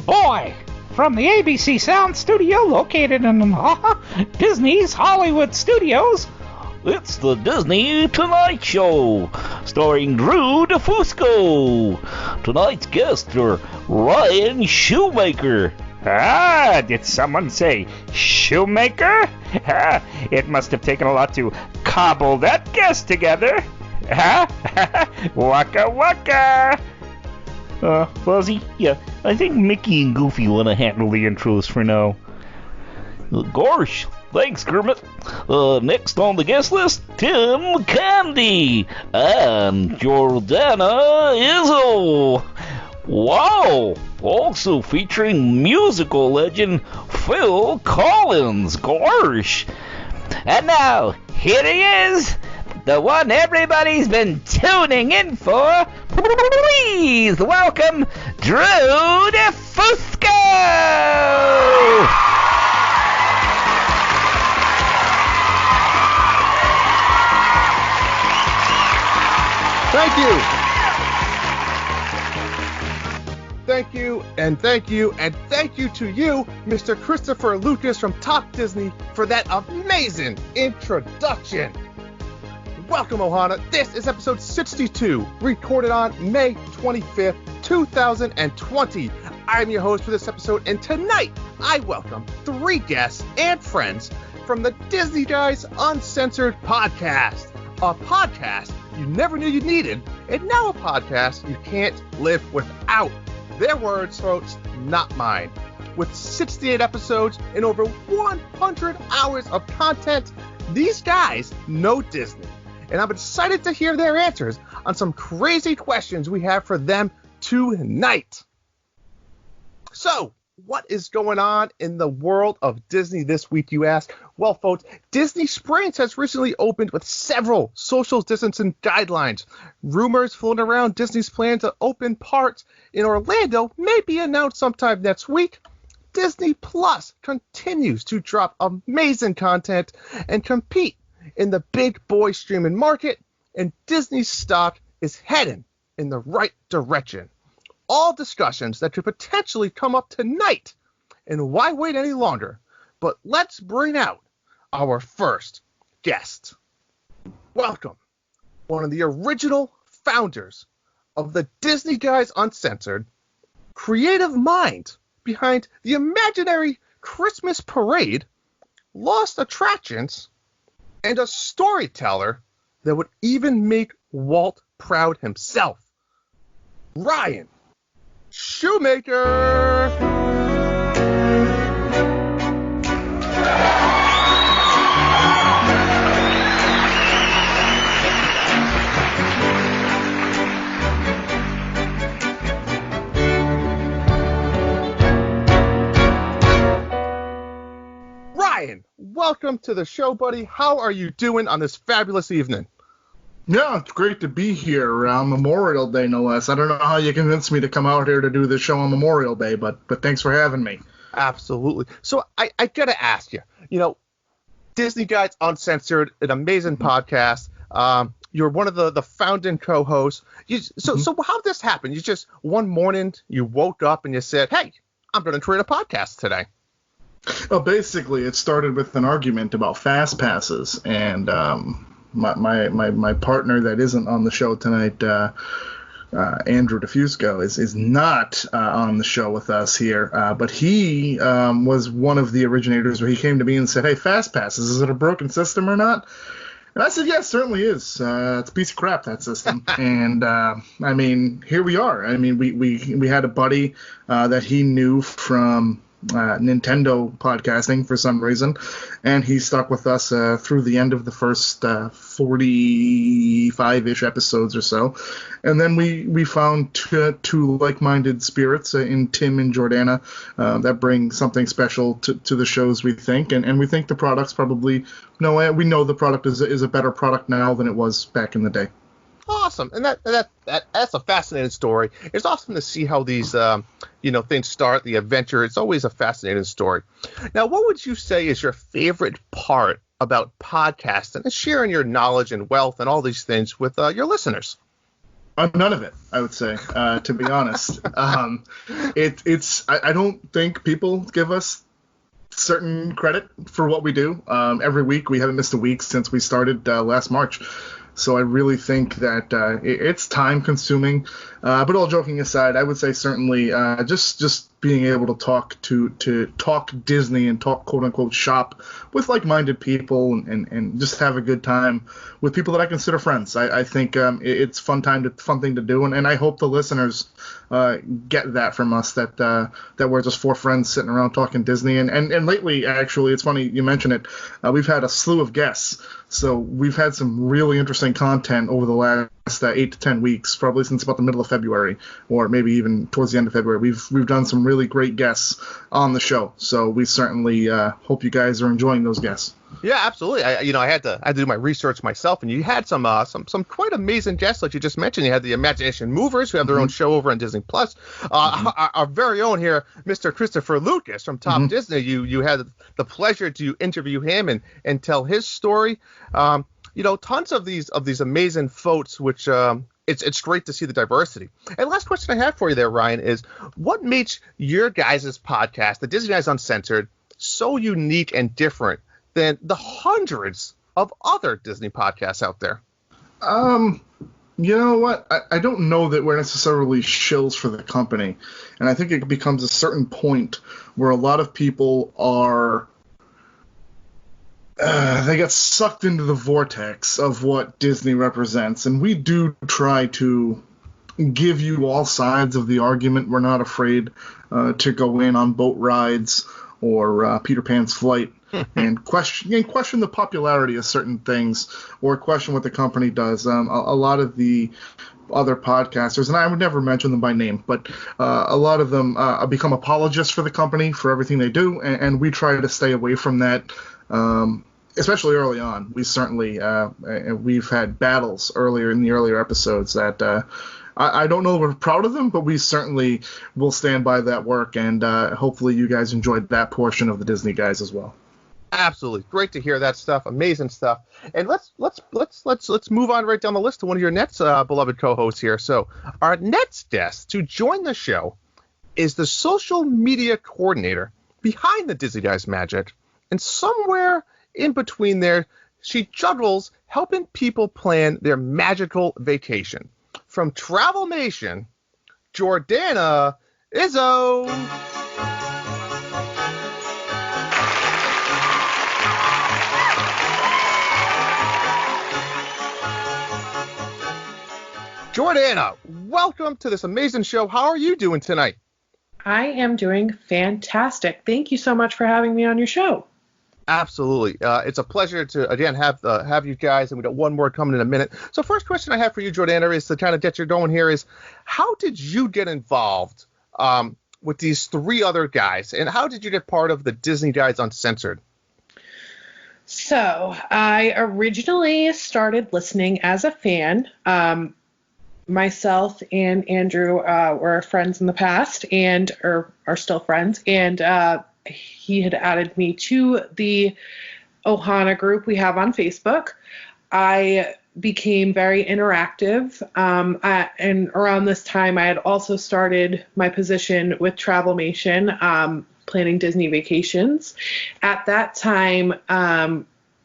boy! From the ABC Sound Studio located in Disney's Hollywood Studios, it's the Disney Tonight Show, starring Drew DeFusco. Tonight's guests are Ryan Shoemaker. Did someone say Shoemaker? It must have taken a lot to cobble that guest together. Waka waka! Fuzzy, yeah, I think Mickey and Goofy want to handle the intros for now. Gosh, thanks, Kermit. Next on the guest list, Tim Candy and Jordana Izzo. Wow! Also featuring musical legend Phil Collins. Gosh! And now, here he is, the one everybody's been tuning in for. Please welcome Drew DeFusco! Thank you. Thank you, and thank you, and thank you to you, Mr. Christopher Lucas from Talk Disney, for that amazing introduction. Welcome, Ohana. This is episode 62, recorded on May 25th, 2020. I'm your host for this episode, and tonight I welcome 3 guests and friends from the Disney Guys Uncensored podcast. A podcast you never knew you needed, and now a podcast you can't live without. Their words, folks, not mine. With 68 episodes and over 100 hours of content, these guys know Disney. And I'm excited to hear their answers on some crazy questions we have for them tonight. So, what is going on in the world of Disney this week, you ask? Well, folks, Disney Springs has recently opened with several social distancing guidelines. Rumors floating around Disney's plan to open parks in Orlando may be announced sometime next week. Disney Plus continues to drop amazing content and compete in the big boy streaming market, and Disney's stock is heading in the right direction. All discussions that could potentially come up tonight, and why wait any longer? But let's bring out our first guest. Welcome, one of the original founders of the Disney Guys Uncensored, creative mind behind the imaginary Christmas parade, Lost Attractions, and a storyteller that would even make Walt proud himself. Ryan Shoemaker! Ryan, welcome to the show, buddy. How are you doing on this fabulous evening? Yeah, it's great to be here on Memorial Day, no less. I don't know how you convinced me to come out here to do this show on Memorial Day, but thanks for having me. Absolutely. So I got to ask you, Disney Guys Uncensored, an amazing podcast. You're one of the founding co-hosts. So how did this happen? You just one morning you woke up and you said, "Hey, I'm going to create a podcast today." Well, basically, it started with an argument about fast passes, and my partner that isn't on the show tonight, Andrew DeFusco, is not on the show with us here, but he was one of the originators where he came to me and said, "Hey, fast passes, is it a broken system or not?" And I said, "Yes, certainly is. It's a piece of crap, that system." And here we are. We had a buddy that he knew from Nintendo podcasting for some reason, and he stuck with us through the end of the first 45-ish episodes or so, and then we found two like-minded spirits in Tim and Jordana that bring something special to the shows, we think, and we think the product's probably we know the product is a better product now than it was back in the day. Awesome, and that's a fascinating story. It's awesome to see how these things start, the adventure. It's always a fascinating story. Now, what would you say is your favorite part about podcasting and sharing your knowledge and wealth and all these things with your listeners? None of it, I would say, to be honest. I don't think people give us certain credit for what we do. Every week, we haven't missed a week since we started last March. So I really think that it's time consuming. But all joking aside, I would say certainly just being able to talk Disney and talk quote unquote shop with like-minded people and just have a good time with people that I consider friends. I think it's fun thing to do, and I hope the listeners get that from us, that we're just four friends sitting around talking Disney. And lately, actually, it's funny you mention it, we've had a slew of guests. So we've had some really interesting content over the last 8 to 10 weeks, probably since about the middle of February, or maybe even towards the end of February. We've done some really great guests on the show. So we certainly hope you guys are enjoying those guests. Yeah, absolutely. I had to do my research myself, and you had some quite amazing guests, like you just mentioned. You had the Imagination Movers, who have their own show over on Disney Plus. Our very own here, Mr. Christopher Lucas from Top Disney. You had the pleasure to interview him and tell his story. Tons of these amazing folks, which it's great to see the diversity. And last question I have for you there, Ryan, is what makes your guys' podcast, the Disney Guys Uncensored, so unique and different than the hundreds of other Disney podcasts out there? You know what? I don't know that we're necessarily shills for the company. And I think it becomes a certain point where a lot of people are they get sucked into the vortex of what Disney represents. And we do try to give you all sides of the argument. We're not afraid to go in on boat rides or Peter Pan's Flight and question the popularity of certain things, or question what the company does. A lot of the other podcasters, and I would never mention them by name, but a lot of them become apologists for the company for everything they do, and we try to stay away from that. Especially early on, we certainly we've had battles in the earlier episodes that I don't know if we're proud of them, but we certainly will stand by that work, and hopefully you guys enjoyed that portion of the Disney Guys as well. Absolutely, great to hear that stuff. Amazing stuff. And let's move on right down the list to one of your next beloved co-hosts here. So our next guest to join the show is the social media coordinator behind the Disney Guys Magic, and somewhere in between there, she juggles helping people plan their magical vacation. From Travelmation, Jordana Izzo. Jordana, welcome to this amazing show. How are you doing tonight? I am doing fantastic. Thank you so much for having me on your show. Absolutely. It's a pleasure to, again, have you guys, and we got one more coming in a minute. So first question I have for you, Jordana, is to kind of get you going here is, how did you get involved with these three other guys, and how did you get part of the Disney Guys Uncensored? So I originally started listening as a fan. Myself and Andrew were friends in the past and are still friends, and he had added me to the Ohana group we have on Facebook. I became very interactive, and around this time I had also started my position with Travelmation, planning Disney vacations. At that time,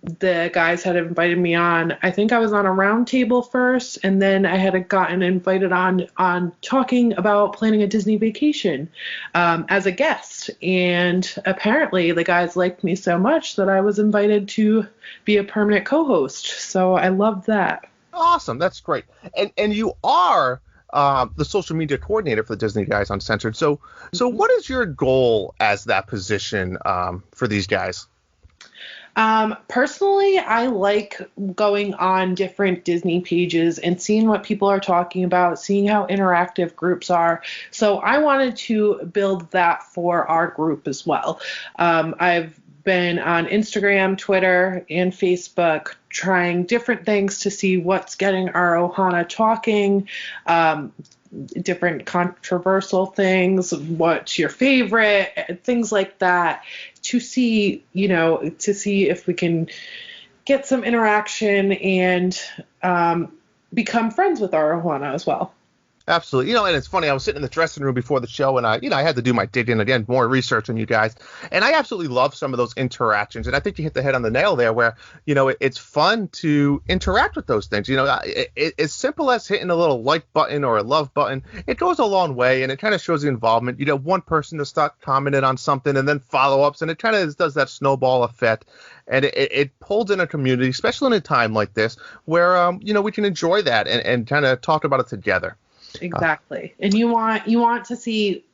the guys had invited me on. I think I was on a round table first, and then I had gotten invited on talking about planning a Disney vacation as a guest. And apparently the guys liked me so much that I was invited to be a permanent co-host. So I loved that. Awesome. That's great. And you are the social media coordinator for the Disney Guys Uncensored. So what is your goal as that position for these guys? Personally, I like going on different Disney pages and seeing what people are talking about, seeing how interactive groups are. So I wanted to build that for our group as well. I've been on Instagram, Twitter, and Facebook trying different things to see what's getting our Ohana talking, different controversial things, what's your favorite, things like that, to see if we can get some interaction and become friends with our Ohana as well. Absolutely. And it's funny, I was sitting in the dressing room before the show, and I had to do my digging again, more research on you guys. And I absolutely love some of those interactions. And I think you hit the head on the nail there where, it's fun to interact with those things. As simple as hitting a little like button or a love button, it goes a long way, and it kind of shows the involvement. One person to start commenting on something and then follow-ups, and it kind of does that snowball effect. And it pulls in a community, especially in a time like this, where, we can enjoy that and kind of talk about it together. Exactly. And you want to see,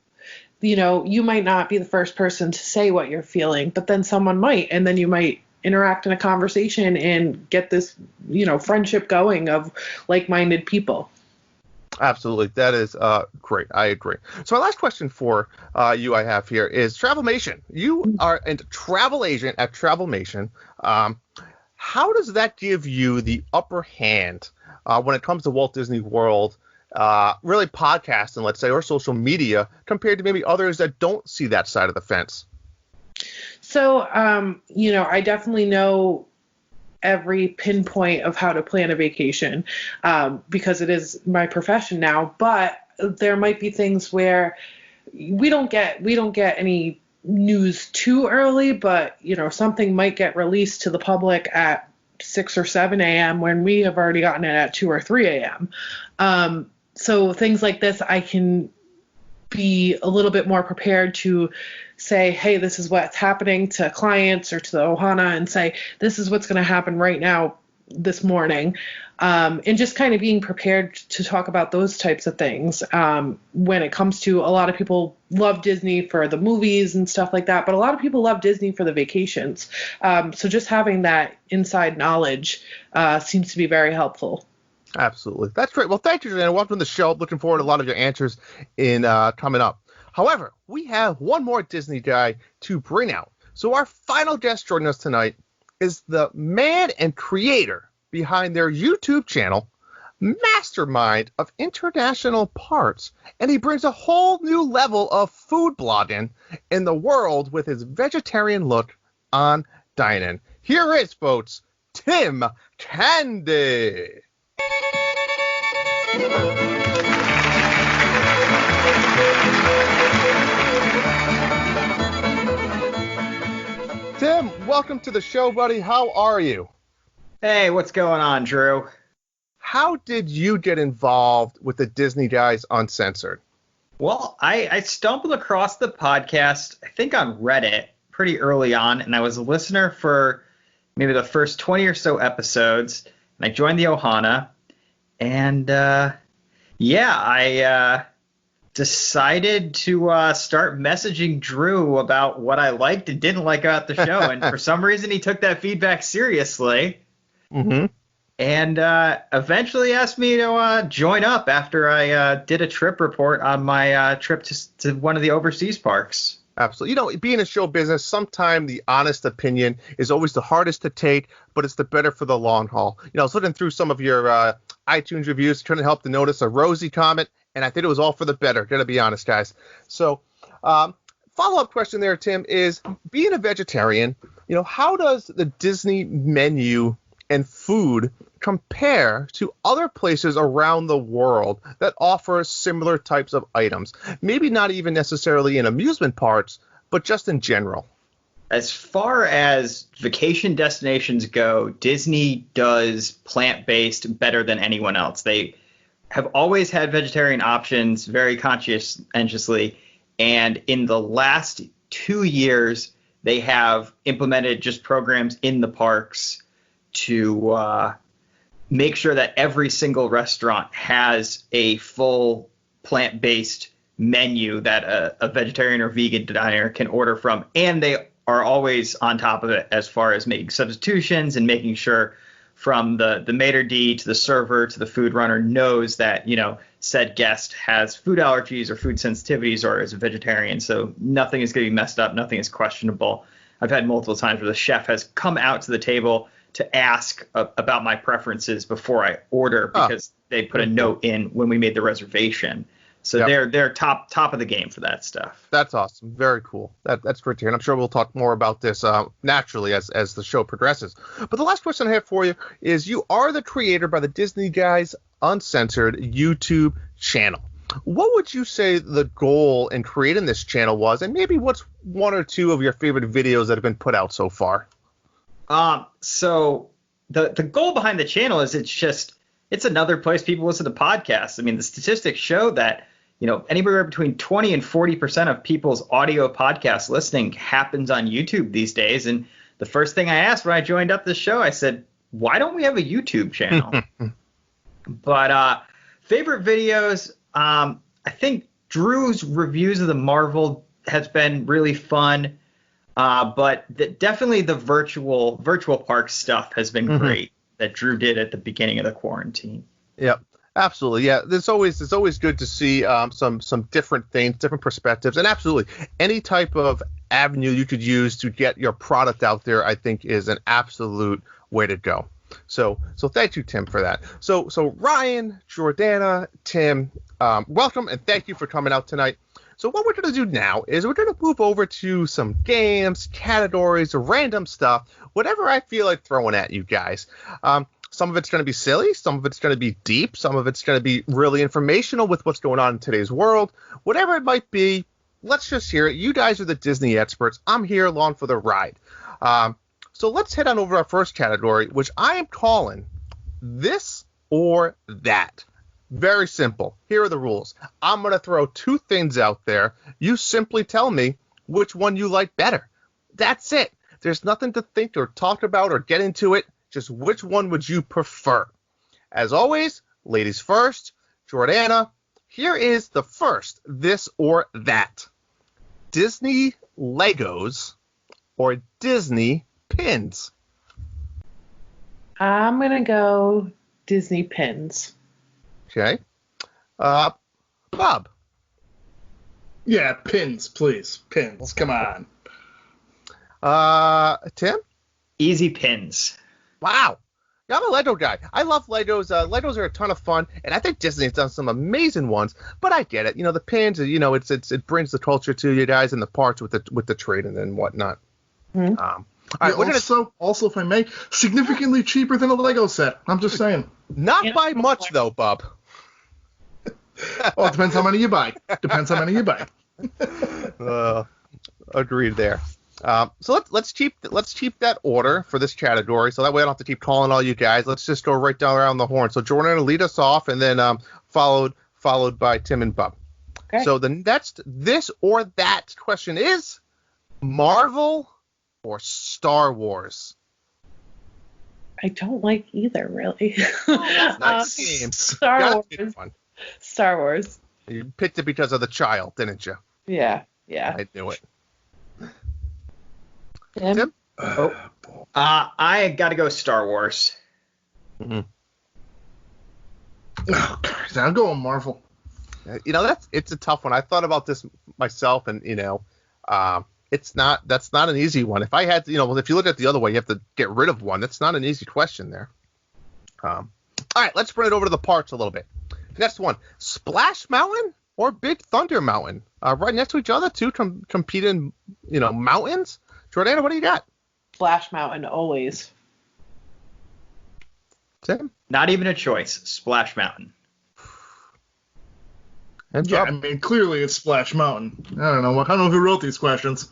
you might not be the first person to say what you're feeling, but then someone might, and then you might interact in a conversation and get this, friendship going of like-minded people. Absolutely. That is great. I agree. So my last question for you I have here is Travelmation. You are a travel agent at Travelmation. How does that give you the upper hand when it comes to Walt Disney World, really podcasting, let's say, or social media, compared to maybe others that don't see that side of the fence? So, I definitely know every pinpoint of how to plan a vacation because it is my profession now. But there might be things where we don't get any news too early, but something might get released to the public at 6 or 7 a.m. when we have already gotten it at 2 or 3 a.m. So things like this, I can be a little bit more prepared to say, hey, this is what's happening to clients or to the Ohana, and say, this is what's going to happen right now this morning. And just kind of being prepared to talk about those types of things. When it comes to, a lot of people love Disney for the movies and stuff like that, but a lot of people love Disney for the vacations. So just having that inside knowledge seems to be very helpful. Absolutely. That's great. Well, thank you, Joanna. Welcome to the show. Looking forward to a lot of your answers in coming up. However, we have one more Disney guy to bring out. So our final guest joining us tonight is the man and creator behind their YouTube channel, Mastermind of International Parts. And he brings a whole new level of food blogging in the world with his vegetarian look on dining. Here is, folks, Tim Candy. Tim, welcome to the show, buddy. How are you? Hey, what's going on, Drew? How did you get involved with the Disney Guys Uncensored? Well, I stumbled across the podcast, I think on Reddit, pretty early on, and I was a listener for maybe the first 20 or so episodes, and I joined the Ohana, and I decided to start messaging Drew about what I liked and didn't like about the show, and for some reason he took that feedback seriously. Mm-hmm. And eventually asked me to join up after I did a trip report on my trip to one of the overseas parks. Absolutely. Being in show business, sometimes the honest opinion is always the hardest to take, but it's the better for the long haul. I was looking through some of your iTunes reviews, couldn't help to notice a rosy comment, and I think it was all for the better, going to be honest, guys. So follow-up question there, Tim, is being a vegetarian, how does the Disney menu and food compare to other places around the world that offer similar types of items? Maybe not even necessarily in amusement parks, but just in general. As far as vacation destinations go, Disney does plant-based better than anyone else. They have always had vegetarian options very conscientiously, and in the last 2 years, they have implemented just programs in the parks to make sure that every single restaurant has a full plant-based menu that a vegetarian or vegan diner can order from. And they are always on top of it as far as making substitutions and making sure from the maitre d' to the server to the food runner knows that, said guest has food allergies or food sensitivities or is a vegetarian. So nothing is going to be messed up. Nothing is questionable. I've had multiple times where the chef has come out to the table to ask about my preferences before I order because they put a note in when we made the reservation. So they're top of the game for that stuff. That's awesome. Very cool. That's great to hear. And I'm sure we'll talk more about this naturally as the show progresses. But the last question I have for you is, you are the creator by the Disney Guys Uncensored YouTube channel. What would you say the goal in creating this channel was, and maybe what's one or two of your favorite videos that have been put out so far? So the goal behind the channel is it's another place people listen to podcasts. I mean, the statistics show that, anywhere between 20 and 40% of people's audio podcast listening happens on YouTube these days. And the first thing I asked when I joined up this show, I said, why don't we have a YouTube channel? But favorite videos, I think Drew's reviews of the Marvel has been really fun. But definitely the virtual park stuff has been great that Drew did at the beginning of the quarantine. Yep, absolutely. Yeah, it's always good to see some different things, different perspectives, and absolutely any type of avenue you could use to get your product out there, I think, is an absolute way to go. So thank you, Tim, for that. So Ryan, Jordana, Tim, welcome and thank you for coming out tonight. So what we're going to do now is we're going to move over to some games, categories, random stuff, whatever I feel like throwing at you guys. Some of it's going to be silly, some of it's going to be deep, some of it's going to be really informational with what's going on in today's world. Whatever it might be, let's just hear it. You guys are the Disney experts. I'm here along for the ride. So let's head on over to our first category, which I am calling This or That. Very simple. Here are the rules. I'm going to throw two things out there. You simply tell me which one you like better. That's it. There's nothing to think or talk about or get into it. Just which one would you prefer? As always, ladies first. Jordana, here is the first This or That. Disney Legos or Disney pins? I'm going to go Disney pins. Okay. Bob. Yeah, pins, please. Pins. Come on. Tim? Easy pins. Wow. Yeah, I'm a Lego guy. I love Legos. Legos are a ton of fun, and I think Disney has done some amazing ones. But I get it. The pins. It brings the culture to you guys and the parts with the trading and whatnot. Mm-hmm. All right. Yeah, also, if I may, significantly cheaper than a Lego set. I'm just saying. Not by much, though, Bob. Well, it depends how many you buy. Agreed there. So let's keep that order for this category, so that way I don't have to keep calling all you guys. Let's just go right down around the horn. So Jordan will lead us off, and then followed by Tim and Bob. Okay. So the next This or That question is Marvel or Star Wars? I don't like either, really. Nice games. Star Wars. You picked it because of the child, didn't you? Yeah. I knew it. Tim? I got to go Star Wars. Mm-hmm. Oh, God, I'll go with Marvel. It's a tough one. I thought about this myself, and that's not an easy one. If I had to, if you look at it the other way, you have to get rid of one. That's not an easy question there. All right, let's bring it over to the parks a little bit. Next one, Splash Mountain or Big Thunder Mountain? Right next to each other, two competing, mountains. Jordana, what do you got? Splash Mountain, always. Tim? Not even a choice. Splash Mountain. Yeah, I mean, clearly it's Splash Mountain. I don't know who wrote these questions.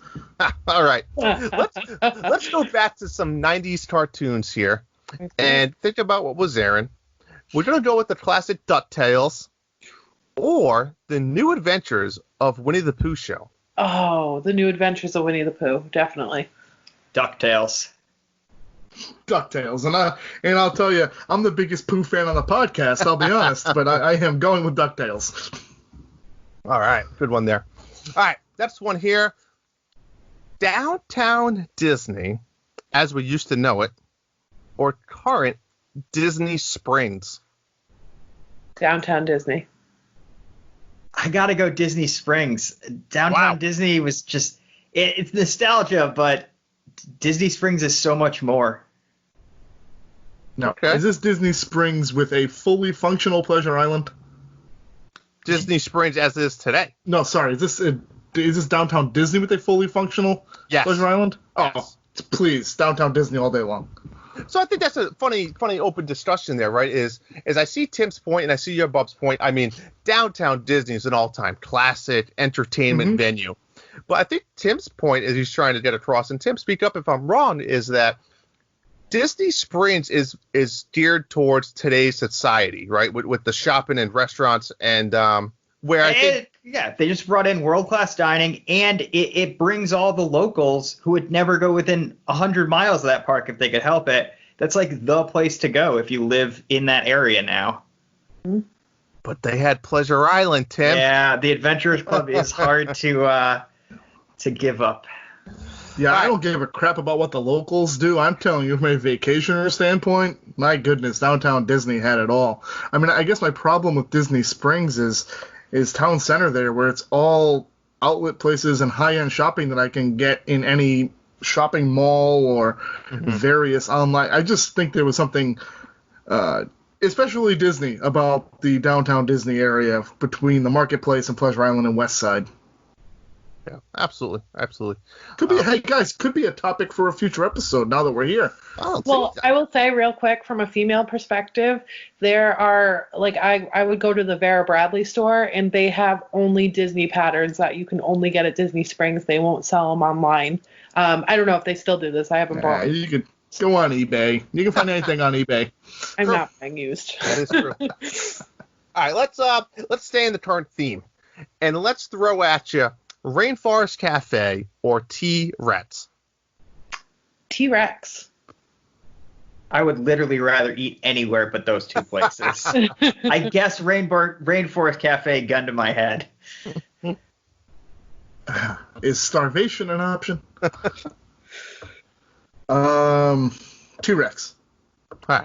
All right. Let's go back to some 90s cartoons here and think about what was airing. We're going to go with the classic DuckTales or the New Adventures of Winnie the Pooh show. Oh, the New Adventures of Winnie the Pooh, definitely. DuckTales. And I'll tell you, I'm the biggest Pooh fan on the podcast, I'll be honest, but I am going with DuckTales. All right, good one there. All right, next one here. Downtown Disney, as we used to know it, or current Disney Springs? Downtown Disney. I gotta go Disney Springs. Downtown Disney was just, it's nostalgia, but Disney Springs is so much more. Now, is this Disney Springs with a fully functional Pleasure Island? Disney Springs as is today. No, sorry. Is this Downtown Disney with a fully functional Pleasure Island? Yes. Oh, please, Downtown Disney all day long. So I think that's a funny open discussion there, right? Is I see Tim's point and I see your Bub's point. I mean, downtown Disney is an all-time classic entertainment venue. But I think Tim's point, as he's trying to get across, and Tim, speak up if I'm wrong, is that Disney Springs is geared towards today's society, right? With the shopping and restaurants and where I think. Yeah, they just brought in world-class dining, and it brings all the locals who would never go within 100 miles of that park if they could help it. That's like the place to go if you live in that area now. But they had Pleasure Island, Tim. Yeah, the Adventurers Club is hard to give up. Yeah, I don't give a crap about what the locals do. I'm telling you, from a vacationer standpoint, my goodness, downtown Disney had it all. I mean, I guess my problem with Disney Springs is town center there, where it's all outlet places and high-end shopping that I can get in any shopping mall or various online. I just think there was something, especially Disney, about the downtown Disney area between the Marketplace and Pleasure Island and West Side. Yeah, absolutely. Could be, hey guys, could be a topic for a future episode now that we're here. Well, I will say real quick from a female perspective, there are like I would go to the Vera Bradley store and they have only Disney patterns that you can only get at Disney Springs. They won't sell them online. I don't know if they still do this. I haven't bought. You could go on eBay. You can find anything on eBay. I'm not being used. That is true. All right, let's stay in the current theme, and let's throw at you Rainforest Cafe or T-Rex. T-Rex. I would literally rather eat anywhere but those two places. I guess Rainforest Cafe, gun to my head. Is starvation an option? T-Rex. All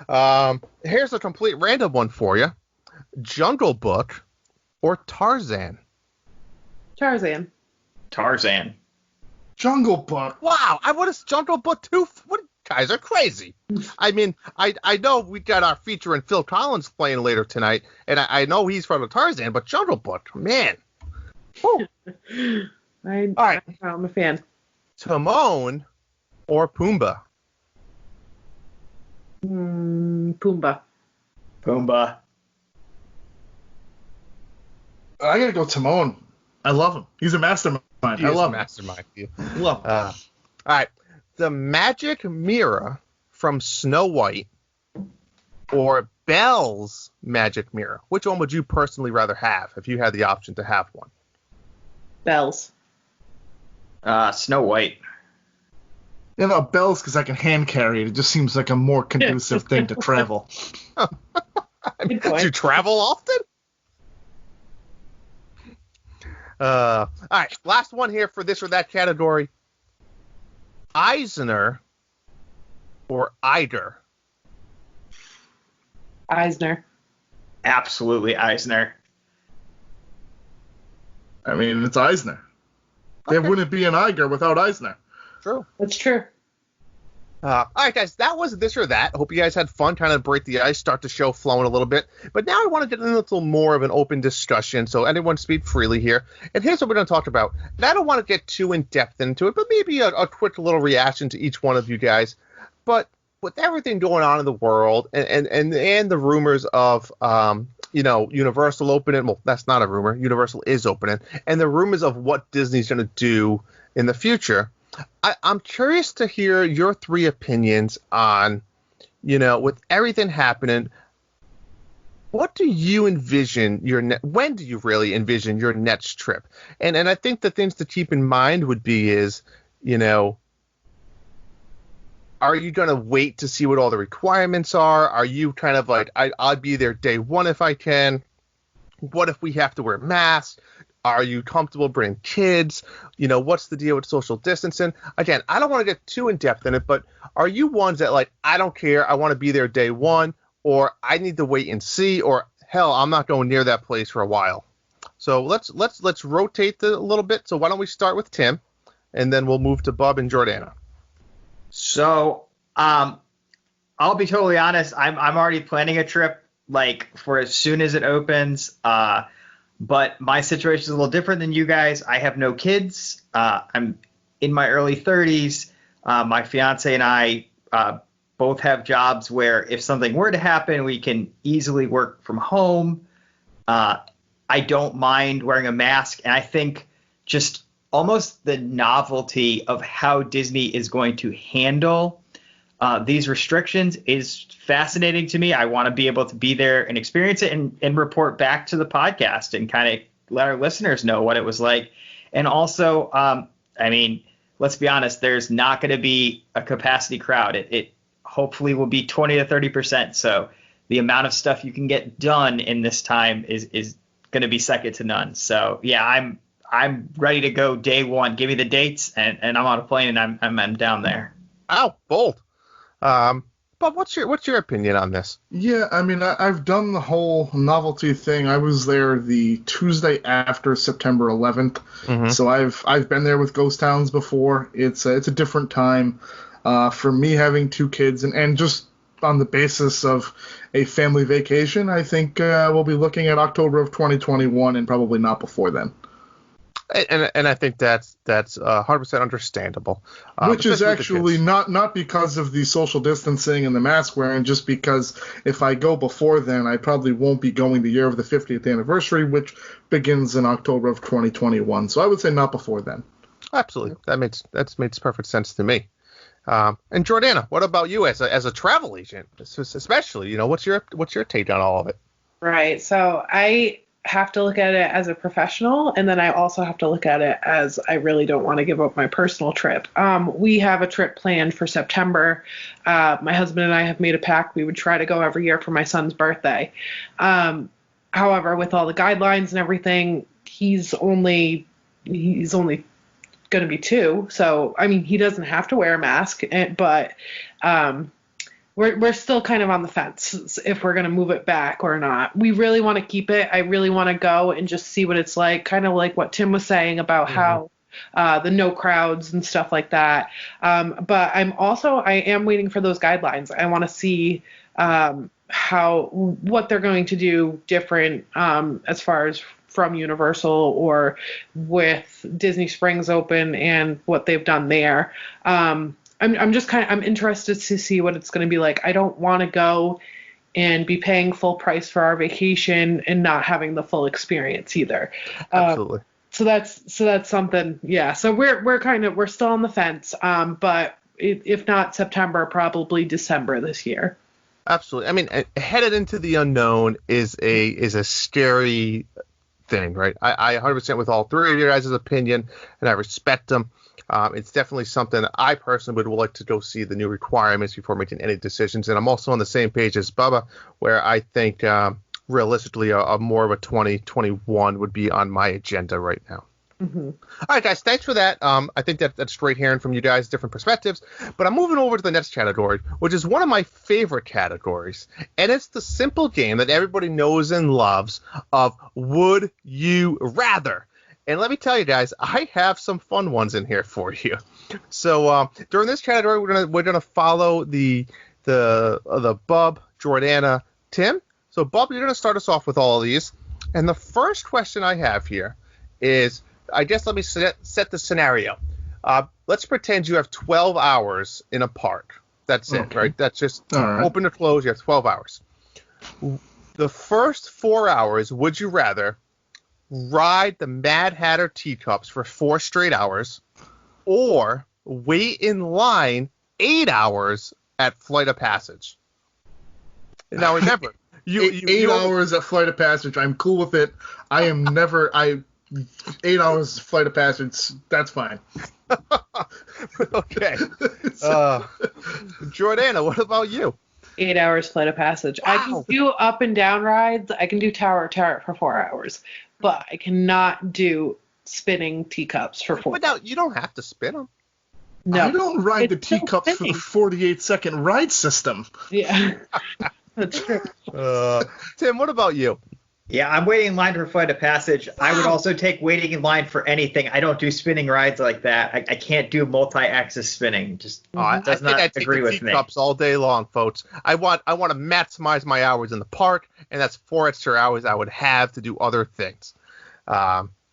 right. Here's a complete random one for you. Jungle Book or Tarzan? Tarzan. Jungle Book. Wow, I want a Jungle Book too. What, guys are crazy. I mean, I know we got our featuring Phil Collins playing later tonight, and I know he's from the Tarzan, but Jungle Book, man. Woo. All right. I'm a fan. Timon or Pumbaa? Pumbaa. I gotta go Timon. I love him. He's a mastermind. I love him. Mastermind. Love him. All right. The magic mirror from Snow White or Belle's magic mirror? Which one would you personally rather have if you had the option to have one? Belle's. Snow White. You know, Belle's because I can hand carry it. It just seems like a more conducive thing to travel. I mean, do you travel often? All right, last one here for this or that category. Eisner or Eiger? Eisner. Absolutely Eisner. I mean, it's Eisner. Okay. There wouldn't be an Eiger without Eisner. True. That's true. All right, guys, that was this or that. Hope you guys had fun trying to break the ice, start the show flowing a little bit. But now I want to get into a little more of an open discussion, so anyone speak freely here. And here's what we're going to talk about. And I don't want to get too in-depth into it, but maybe a quick little reaction to each one of you guys. But with everything going on in the world and the rumors of, Universal opening, well, that's not a rumor. Universal is opening. And the rumors of what Disney's going to do in the future, I'm curious to hear your three opinions on, with everything happening, what do you envision when do you really envision your next trip? And I think the things to keep in mind would be is, are you going to wait to see what all the requirements are? Are you kind of like, I'll be there day one if I can? What if we have to wear masks? Are you comfortable bringing kids? What's the deal with social distancing? Again, I don't want to get too in-depth in it, but are you ones that like, I don't care, I want to be there day one, or I need to wait and see, or hell, I'm not going near that place for a while? So let's rotate a little bit. So why don't we start with Tim, and then we'll move to Bub and Jordana. So, I'll be totally honest. I'm already planning a trip like for as soon as it opens. But my situation is a little different than you guys. I have no kids. I'm in my early 30s. My fiance and I both have jobs where if something were to happen, we can easily work from home. I don't mind wearing a mask. And I think just almost the novelty of how Disney is going to handle these restrictions is fascinating to me. I want to be able to be there and experience it and report back to the podcast and kind of let our listeners know what it was like. And also, I mean, let's be honest, there's not going to be a capacity crowd. It hopefully will be 20 to 30%. So the amount of stuff you can get done in this time is going to be second to none. So yeah, I'm ready to go day one. Give me the dates and I'm on a plane and I'm down there. Oh, bold. But what's your opinion on this? Yeah, I mean, I've done the whole novelty thing. I was there the Tuesday after September 11th, so I've been there with Ghost Towns before. It's a different time. For me, having two kids and just on the basis of a family vacation, I think we'll be looking at October of 2021 and probably not before then. And I think that's 100% understandable. Which is actually not because of the social distancing and the mask wearing, just because if I go before then, I probably won't be going the year of the 50th anniversary, which begins in October of 2021. So I would say not before then. Absolutely, that makes perfect sense to me. And Jordana, what about you as a travel agent, especially? What's your take on all of it? Right. So I have to look at it as a professional, and then I also have to look at it as I really don't want to give up my personal trip. We have a trip planned for September. My husband and I have made a pact we would try to go every year for my son's birthday. However, with all the guidelines and everything, he's only going to be 2. So, I mean, he doesn't have to wear a mask, but we're still kind of on the fence if we're going to move it back or not. We really want to keep it. I really want to go and just see what it's like, kind of like what Tim was saying about how the no crowds and stuff like that. But I am waiting for those guidelines. I want to see what they're going to do different as far as from Universal or with Disney Springs Open and what they've done there. I'm just I'm interested to see what it's going to be like. I don't want to go and be paying full price for our vacation and not having the full experience either. Absolutely. So that's something. Yeah. So we're still on the fence. But if not September, probably December this year. Absolutely. I mean, headed into the unknown is a scary thing, right? I 100% with all three of your guys' opinion, and I respect them. It's definitely something I personally would like to go see the new requirements before making any decisions. And I'm also on the same page as Bubba, where I think realistically a more of a 2021 would be on my agenda right now. All right, guys, thanks for that. I think that's great hearing from you guys, different perspectives. But I'm moving over to the next category, which is one of my favorite categories. And it's the simple game that everybody knows and loves of Would You Rather? And let me tell you guys, I have some fun ones in here for you. So during this category, we're gonna follow the Bub, Jordana, Tim. So Bub, you're gonna start us off with all of these. And the first question I have here is, I guess let me set the scenario. Let's pretend you have 12 hours in a park. That's it, right? That's just open to close. You have 12 hours. The first 4 hours, would you rather ride the Mad Hatter teacups for 4 straight hours, or wait in line 8 hours at Flight of Passage? Now remember, eight hours at Flight of Passage. I'm cool with it. 8 hours Flight of Passage. That's fine. Okay. Jordana, what about you? 8 hours Flight of Passage. Wow. I can do up and down rides. I can do tower for 4 hours. But I cannot do spinning teacups for 4 hours. But now, you don't have to spin them. No. I don't ride the teacups for the 48-second ride system. Yeah. That's true. Tim, what about you? Yeah, I'm waiting in line for Flight of Passage. Wow. I would also take waiting in line for anything. I don't do spinning rides like that. I can't do multi-axis spinning. Just does not agree with me. Teacups all day long, folks. I want to maximize my hours in the park, and that's 4 extra hours I would have to do other things.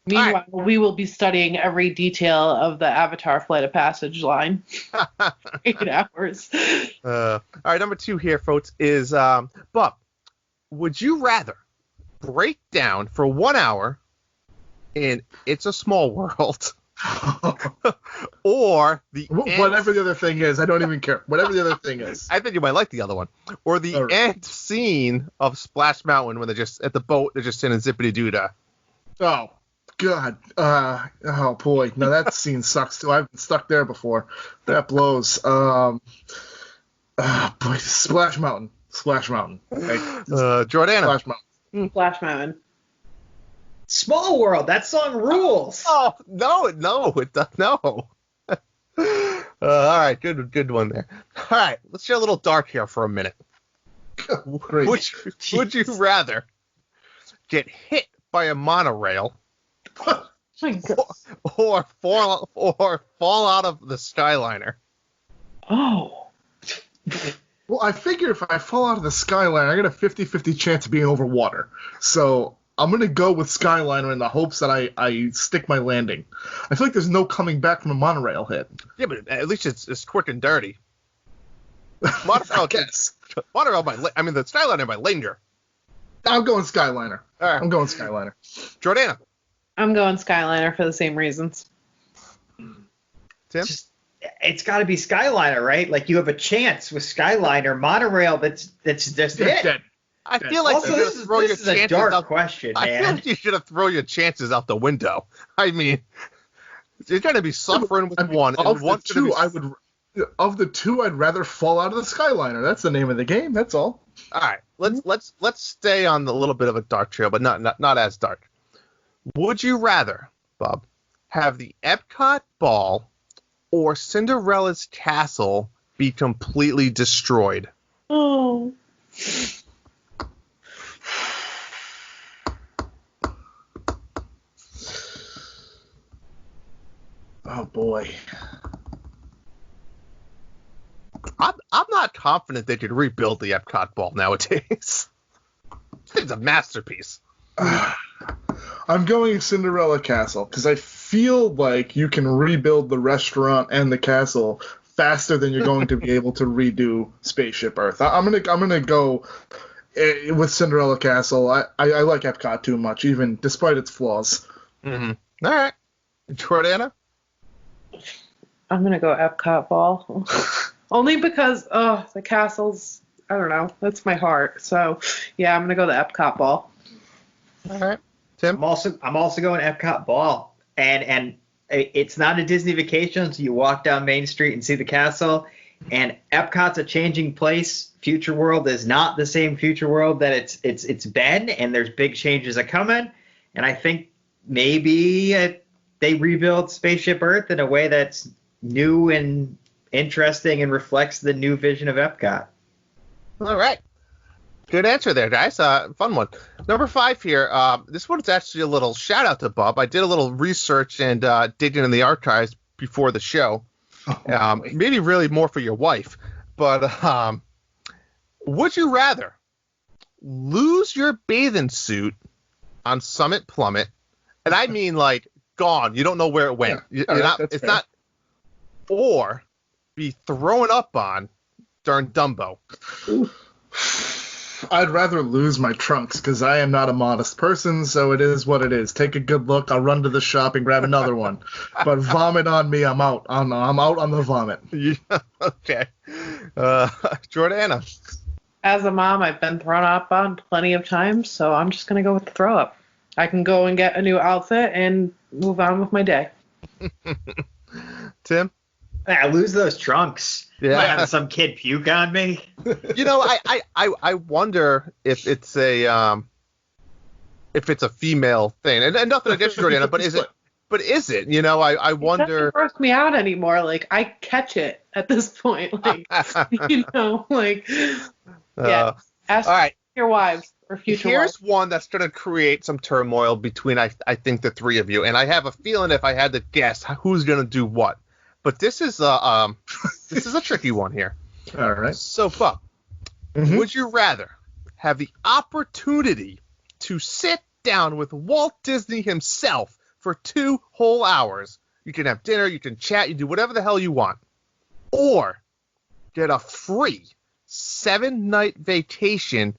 Meanwhile, we will be studying every detail of the Avatar Flight of Passage line. 8 hours. All right, number 2 here, folks, is Bob, would you rather break down for 1 hour in It's a Small World or whatever the other thing is? I don't even care. Whatever the other thing is. I think you might like the other one. Or the end scene of Splash Mountain when they're just at the boat, they're just singing Zippity Doo-Dah. Oh, God. Oh, boy. No, that scene sucks, too. I've been stuck there before. That blows. Boy, Splash Mountain. Splash Mountain. Jordana. Splash Mountain. Splash Mountain. Small World. That song rules. Oh, no, it does. No. All right, good one there. All right, let's get a little dark here for a minute. Great. Would you rather get hit by a monorail or fall out of the Skyliner? Oh. Well, I figure if I fall out of the Skyliner, I got a 50-50 chance of being over water. So I'm going to go with Skyliner in the hopes that I stick my landing. I feel like there's no coming back from a monorail hit. Yeah, but at least it's quick and dirty. I guess. Monorail the Skyliner by Langer. I'm going Skyliner. All right. I'm going Skyliner. Jordana. I'm going Skyliner for the same reasons. Tim? It's got to be Skyliner, right? Like, you have a chance with Skyliner. Monorail, that's just it. Dead. I feel like Also, this is a dark question, man. I feel like you should have thrown your chances out the window. I mean, you're going to be suffering with one. Of the two, I'd rather fall out of the Skyliner. That's the name of the game. That's all. All right, let's stay on the little bit of a dark trail, but not as dark. Would you rather, Bob, have the Epcot ball or Cinderella's castle be completely destroyed? Oh. Oh boy. I'm not confident they could rebuild the Epcot ball nowadays. It's a masterpiece. I'm going Cinderella Castle because I feel like you can rebuild the restaurant and the castle faster than you're going to be able to redo Spaceship Earth. I'm gonna go with Cinderella Castle. I like Epcot too much, even despite its flaws. Mm-hmm. All right, Jordana. I'm going to go Epcot ball. Only because, the castles, I don't know, that's my heart. So, yeah, I'm going to go the Epcot ball. All right. Tim? I'm also going Epcot ball. And it's not a Disney vacation, so you walk down Main Street and see the castle. And Epcot's a changing place. Future World is not the same Future World that it's been, and there's big changes are coming. And I think maybe they rebuild Spaceship Earth in a way that's new and interesting and reflects the new vision of Epcot. All right. Good answer there, guys. Fun one. Number 5 here. This one's actually a little shout out to Bob. I did a little research and digging in the archives before the show. Maybe really more for your wife. But would you rather lose your bathing suit on Summit Plummet? And I mean like gone. You don't know where it went. Yeah. It's not. Or be thrown up on during Dumbo. I'd rather lose my trunks because I am not a modest person, so it is what it is. Take a good look. I'll run to the shop and grab another one. But vomit on me. I'm out. I'm out on the vomit. Yeah, okay. Jordana. As a mom, I've been thrown up on plenty of times, so I'm just going to go with the throw up. I can go and get a new outfit and move on with my day. Tim? I lose those trunks. Yeah. Might have some kid puke on me. You know, I wonder if it's a female thing, and nothing against Jordana, but is it? But is it? You know, I wonder. It doesn't gross me out anymore. Like, I catch it at this point. Like, you know, like, yeah. Ask all right. your wives or future Here's wives. one that's going to create some turmoil between, I think, the three of you, and I have a feeling if I had to guess who's going to do what. But this is a tricky one here. All right. So, Bob, would you rather have the opportunity to sit down with Walt Disney himself for 2 whole hours. You can have dinner, you can chat, you do whatever the hell you want. Or get a free 7-night vacation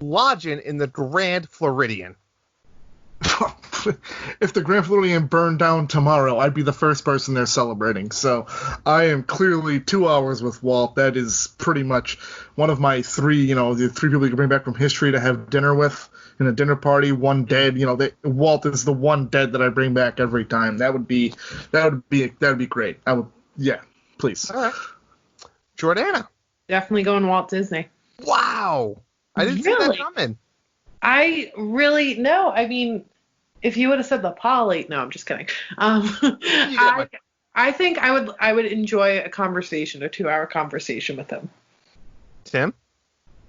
lodging in the Grand Floridian. If the Grand Floridian burned down tomorrow, I'd be the first person there celebrating. So I am clearly 2 hours with Walt. That is pretty much one of my 3, the 3 people you can bring back from history to have dinner with in a dinner party. One dead, Walt is the one dead that I bring back every time. That would be great. Please. All right. Jordana. Definitely going Walt Disney. Wow. I didn't see that coming. I really, no, I mean, if you would have said the Poly, no, I'm just kidding. I think I would enjoy a 2-hour conversation with him. Tim?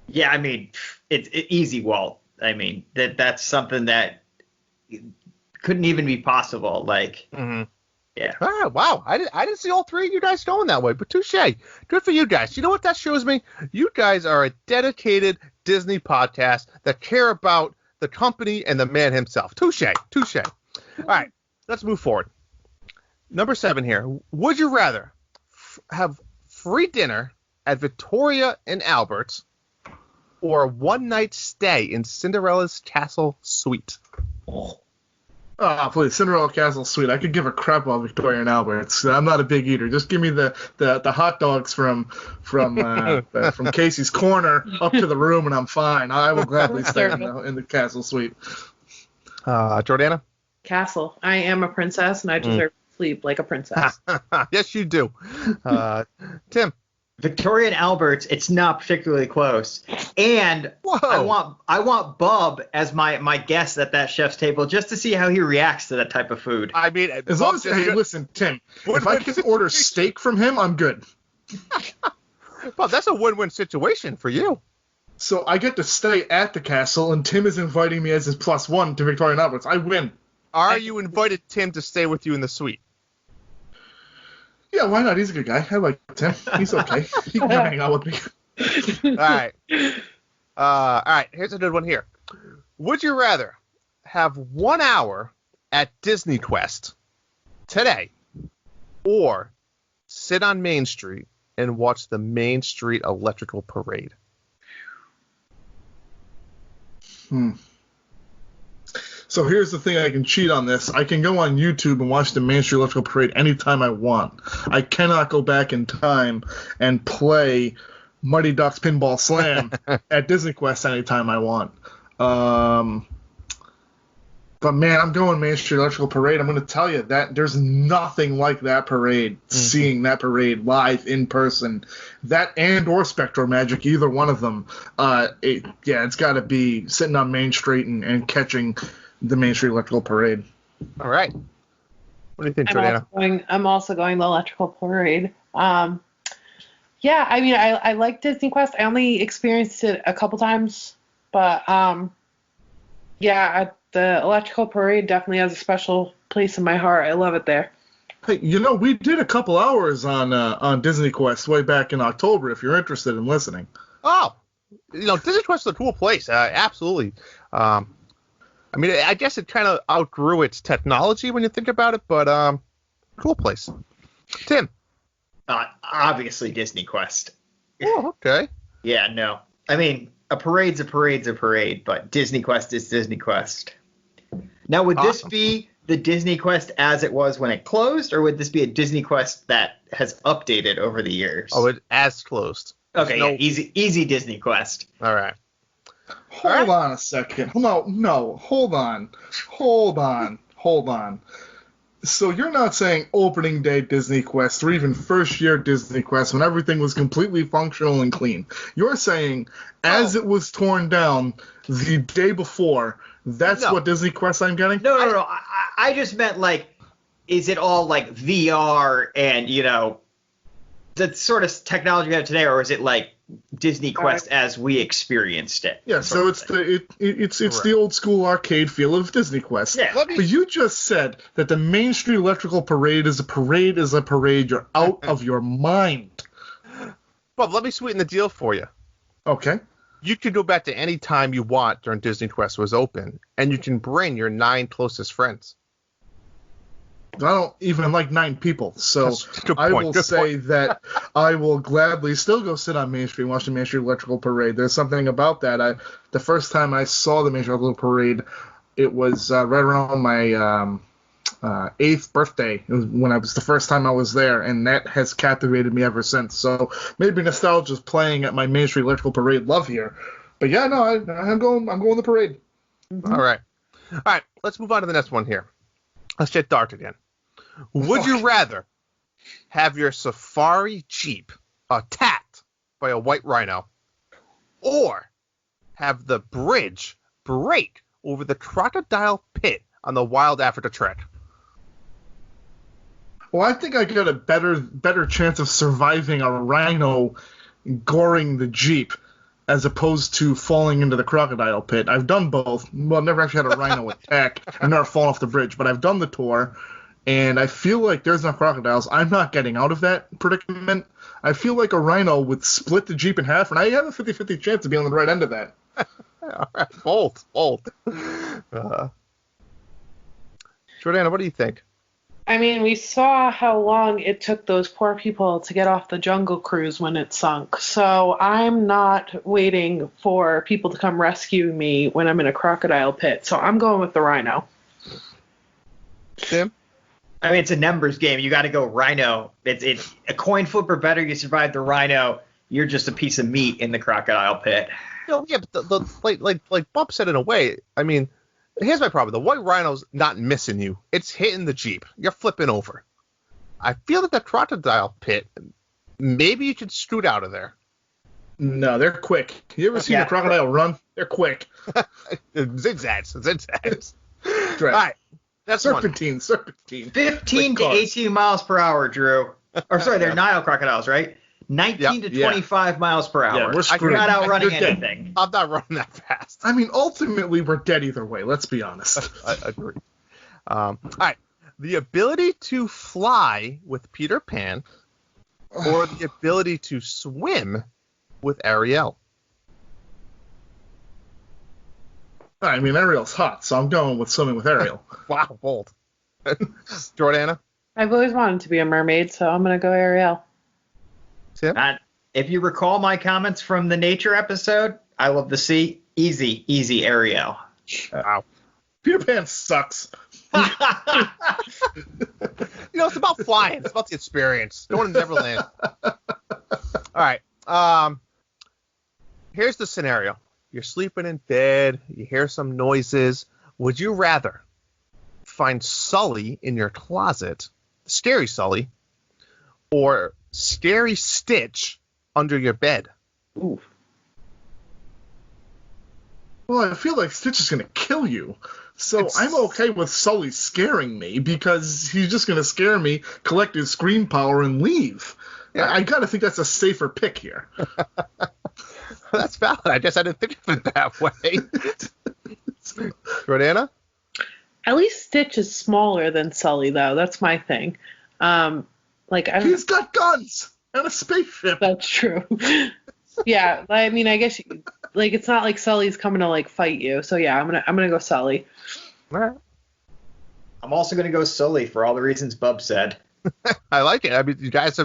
Yeah, I mean, it's easy, Walt. I mean, that's something that couldn't even be possible. Like, yeah. Oh, wow. I didn't see all 3 of you guys going that way, but touche. Good for you guys. You know what that shows me? You guys are a dedicated Disney podcast that care about the company and the man himself. Touche. All right, let's move forward. Number 7 here. Would you rather have free dinner at Victoria and Albert's or a 1-night stay in Cinderella's Castle Suite? Oh, please, Cinderella Castle Suite. I could give a crap about Victoria and Albert's. I'm not a big eater. Just give me the hot dogs from Casey's Corner up to the room, and I'm fine. I will gladly stay in the Castle Suite. Jordana? Castle. I am a princess, and I deserve to sleep like a princess. Yes, you do. Tim? Victoria and Albert's, it's not particularly close. And Whoa. I want Bub as my guest at that chef's table just to see how he reacts to that type of food. I mean, As long as, hey, listen, Tim, if I can order steak from him, I'm good. Well, that's a win-win situation for you. So I get to stay at the castle, and Tim is inviting me as his +1 to Victoria and Albert's. I win. Are you invited Tim to stay with you in the suite? Yeah, why not? He's a good guy. I like Tim. He's okay. He can hang out with me. All right. All right, here's a good one here. Would you rather have 1 hour at Disney Quest today or sit on Main Street and watch the Main Street Electrical Parade? So here's the thing, I can cheat on this. I can go on YouTube and watch the Main Street Electrical Parade anytime I want. I cannot go back in time and play Mighty Ducks Pinball Slam at Disney Quest anytime I want. But man, I'm going Main Street Electrical Parade. I'm going to tell you that there's nothing like that parade, seeing that parade live in person. That or Spectro Magic, either one of them. It's got to be sitting on Main Street and catching the Main Street Electrical Parade. All right. What do you think, Jordana? I'm also going the Electrical Parade. Yeah, I mean, I like Disney Quest. I only experienced it a couple times, but the Electrical Parade definitely has a special place in my heart. I love it there. Hey, we did a couple hours on Disney Quest way back in October, if you're interested in listening. Oh, Disney Quest is a cool place. Absolutely. I mean, I guess it kind of outgrew its technology when you think about it, but cool place. Tim? Obviously Disney Quest. Oh, okay. Yeah, no. I mean, a parade's a parade, but Disney Quest is Disney Quest. Now, would this be the Disney Quest as it was when it closed, or would this be a Disney Quest that has updated over the years? Oh, it as closed. Okay, yeah, easy Disney Quest. All right. Hold on a second. No, hold on. So you're not saying opening day Disney Quest or even first year Disney Quest when everything was completely functional and clean. You're saying as it was torn down the day before, that's what Disney Quest I'm getting? No. I just meant, like, is it all, like, VR and, the sort of technology we have today, or is it, like, Disney Quest as we experienced it? Yeah, so it's the old school arcade feel of Disney Quest. Yeah. But you just said that the Main Street Electrical Parade is a parade. You're out of your mind. Bob, let me sweeten the deal for you. Okay. You could go back to any time you want during Disney Quest was open, and you can bring your 9 closest friends. I don't even like 9 people, so Good I point, will good say point. that I will gladly still go sit on Main Street and watch the Main Street Electrical Parade. There's something about that. The first time I saw the Main Street Electrical Parade, it was right around my 8th birthday. It was when I was the first time I was there, and that has captivated me ever since. So maybe nostalgia is playing at my Main Street Electrical Parade love here, but yeah, no, I'm going the parade. All right. Let's move on to the next one here. Let's get dark again. Would you rather have your safari Jeep attacked by a white rhino, or have the bridge break over the crocodile pit on the Wild Africa Trek? Well, I think I got a better chance of surviving a rhino goring the Jeep as opposed to falling into the crocodile pit. I've done both. Well, I've never actually had a rhino attack. I've never fallen off the bridge, but I've done the tour, and I feel like there's no crocodiles. I'm not getting out of that predicament. I feel like a rhino would split the Jeep in half, and I have a 50-50 chance of being on the right end of that. All right, bold. Jordana, what do you think? I mean, we saw how long it took those poor people to get off the Jungle Cruise when it sunk. So I'm not waiting for people to come rescue me when I'm in a crocodile pit. So I'm going with the rhino. Tim? I mean, it's a numbers game. You got to go rhino. It's a coin flip or better. You survive the rhino. You're just a piece of meat in the crocodile pit. Yeah, but like Bob said in a way, I mean, here's my problem. The white rhino's not missing you. It's hitting the Jeep. You're flipping over. I feel that the crocodile pit, maybe you could scoot out of there. No, they're quick. You ever seen a crocodile run? They're quick. Zigzags. Right. All right. That's Serpentine. 15 to 18 miles per hour, Drew. Or sorry, they're Nile crocodiles, right? 19 to 25 miles per hour. Yeah, we're You're screwed. not outrunning You're dead. anything. I'm not running that fast. I mean, ultimately, we're dead either way. Let's be honest. I agree. All right. The ability to fly with Peter Pan or the ability to swim with Ariel? I mean, Ariel's hot, so I'm going with swimming with Ariel. Wow, bold. Jordana? I've always wanted to be a mermaid, so I'm going to go Ariel. Tim? If you recall my comments from the nature episode, I love the sea. Easy, Ariel. Wow. Peter Pan sucks. It's about flying. It's about the experience. Going to Neverland. All right. Here's the scenario. You're sleeping in bed. You hear some noises. Would you rather find Sully in your closet, scary Sully, or scary Stitch under your bed? Ooh. Well, I feel like Stitch is going to kill you. So I'm okay with Sully scaring me because he's just going to scare me, collect his screen power, and leave. Yeah. I got to think that's a safer pick here. That's valid. I guess I didn't think of it that way. Jordana? At least Stitch is smaller than Sully, though. That's my thing. He's got guns and a spaceship. That's true. Yeah, I mean, I guess it's not like Sully's coming to fight you. So yeah, I'm gonna go Sully. All right. I'm also gonna go Sully for all the reasons Bub said. I like it. I mean, you guys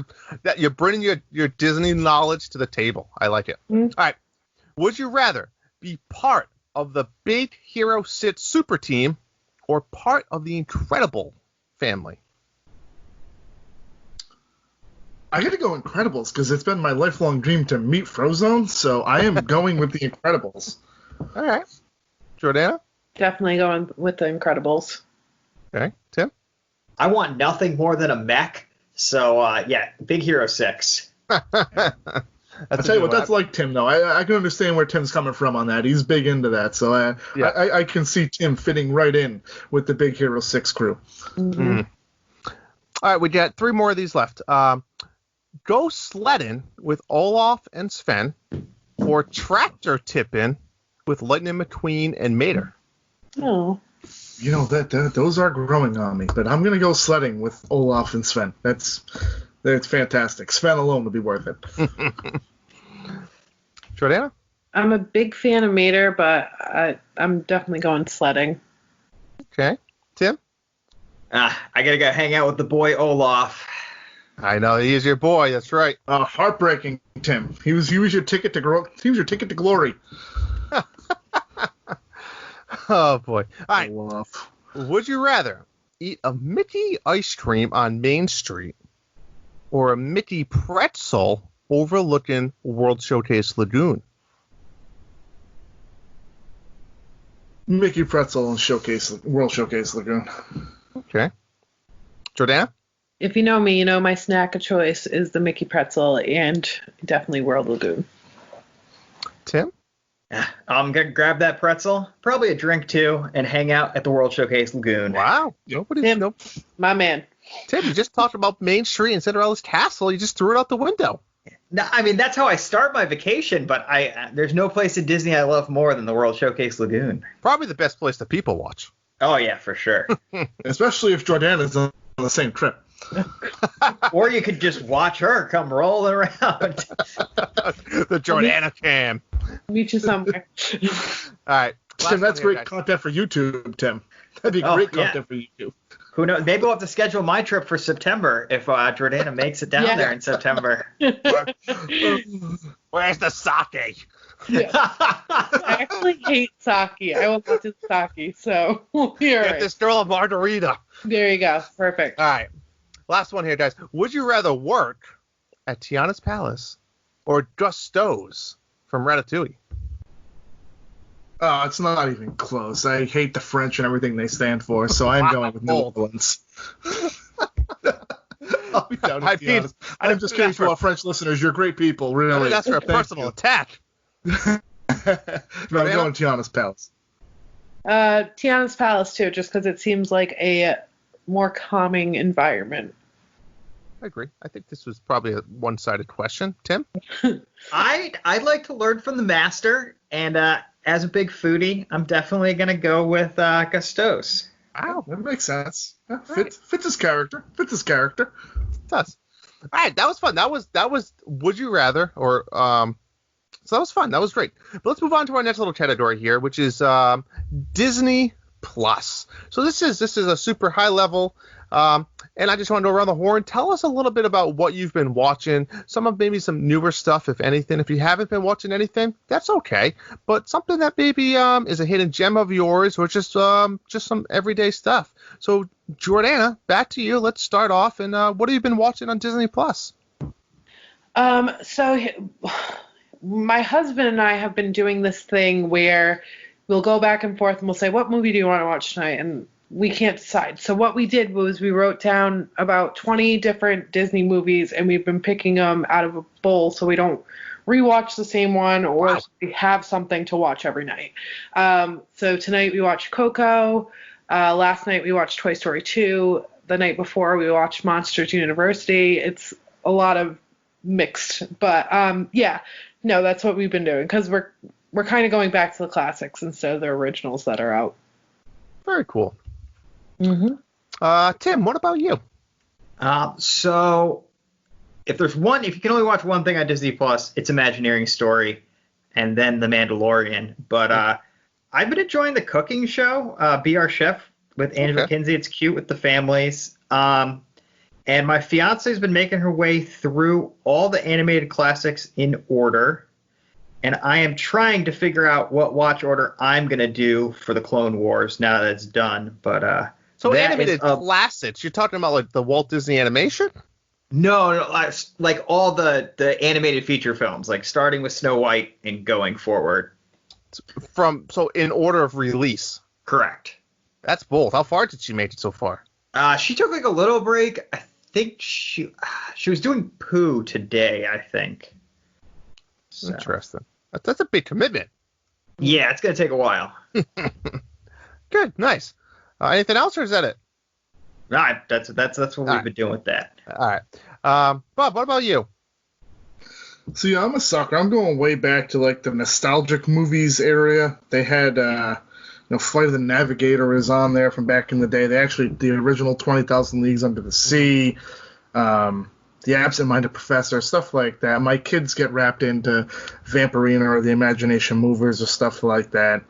you're bringing your Disney knowledge to the table. I like it. Mm-hmm. All right. Would you rather be part of the Big Hero 6 super team or part of the Incredible family? I got to go Incredibles because it's been my lifelong dream to meet Frozone, so I am going with the Incredibles. All right. Jordana? Definitely going with the Incredibles. Okay. Tim? I want nothing more than a mech, so Big Hero 6. I'll tell you what, that's like Tim, though. I can understand where Tim's coming from on that. He's big into that, so I can see Tim fitting right in with the Big Hero 6 crew. Mm-hmm. All right, we got 3 more of these left. Go sledding with Olaf and Sven, or tractor tipping with Lightning McQueen and Mater. Oh. Those are growing on me, but I'm gonna go sledding with Olaf and Sven. That's fantastic. Sven alone would be worth it. Jordana? I'm a big fan of Mater, but I'm definitely going sledding. Okay. Tim? I gotta go hang out with the boy Olaf. I know he is your boy. That's right. Heartbreaking, Tim. He was your ticket to glory. Oh boy. All right. Olaf. Would you rather eat a Mickey ice cream on Main Street or a Mickey pretzel overlooking World Showcase Lagoon? Mickey Pretzel and World Showcase Lagoon. Okay. Jordana? If you know me, you know my snack of choice is the Mickey pretzel and definitely World Lagoon. Tim? I'm gonna grab that pretzel, probably a drink too, and hang out at the World Showcase Lagoon. Wow. Tim, my man. Tim, you just talked about Main Street and Cinderella's Castle. You just threw it out the window. No, I mean that's how I start my vacation, but there's no place in Disney I love more than the World Showcase Lagoon. Probably the best place to people watch. Oh yeah, for sure. Especially if Jordana's on the same trip. Or you could just watch her come rolling around. The Jordana cam. Meet you somewhere. All right. Tim, that's great content for YouTube, Tim. That'd be great content for YouTube. Who knows? Maybe we'll have to schedule my trip for September if Jordana makes it down there in September. Where's the sake? Yeah. I actually hate sake. I will not do sake, so here. Get this girl a margarita. There you go. Perfect. All right. Last one here, guys. Would you rather work at Tiana's Palace or Gusteau's from Ratatouille? Oh, it's not even close. I hate the French and everything they stand for, so I'm going with New Orleans. I'll be down with Tiana's. I'm just kidding to our French listeners. You're great people, really. That's for a personal attack. No, I'm going to Tiana's Palace. Tiana's Palace, too, just because it seems like a more calming environment. I agree. I think this was probably a one-sided question. Tim? I'd like to learn from the master, and as a big foodie, I'm definitely going to go with Gusteau's. Wow, that makes sense. Yeah, fits his character. It does. All right, that was fun. That was Would You Rather, or so that was fun. That was great. But let's move on to our next little category here, which is Disney Plus. So this is a super high level, and I just want to go around the horn. Tell us a little bit about what you've been watching. Maybe some newer stuff, if anything. If you haven't been watching anything, that's okay. But something that maybe is a hidden gem of yours, or just some everyday stuff. So Jordana, back to you. Let's start off. And what have you been watching on Disney Plus? So my husband and I have been doing this thing where we'll go back and forth and we'll say, what movie do you want to watch tonight? And we can't decide. So what we did was we wrote down about 20 different Disney movies, and we've been picking them out of a bowl so we don't rewatch the same one, or we have something to watch every night. So tonight we watched Coco. Last night we watched Toy Story 2. The night before we watched Monsters University. It's a lot of mixed. But no, that's what we've been doing because we're kind of going back to the classics instead of the originals that are out. Very cool. Mm-hmm. Tim, what about you? So if you can only watch one thing on Disney Plus, it's Imagineering Story and then The Mandalorian. But I've been enjoying the cooking show, Be Our Chef with Angela Kinsey. It's cute with the families. And my fiance's been making her way through all the animated classics in order. And I am trying to figure out what watch order I'm going to do for the Clone Wars now that it's done. But so animated classics, you're talking about like the Walt Disney animation? No, like all the animated feature films, like starting with Snow White and going forward. So in order of release? Correct. That's bold. How far did she make it so far? She took like a little break. I think she was doing Pooh today, I think. So. Interesting. That's a big commitment. Yeah, it's going to take a while. Good, nice. Anything else, or is that it? No, that's what we've been doing with that. All right. Bob, what about you? See, I'm a sucker. I'm going way back to like the nostalgic movies area. They had, Flight of the Navigator is on there from back in the day. The original 20,000 Leagues Under the Sea, The Absent-Minded Professor, stuff like that. My kids get wrapped into Vampirina or the Imagination Movers or stuff like that.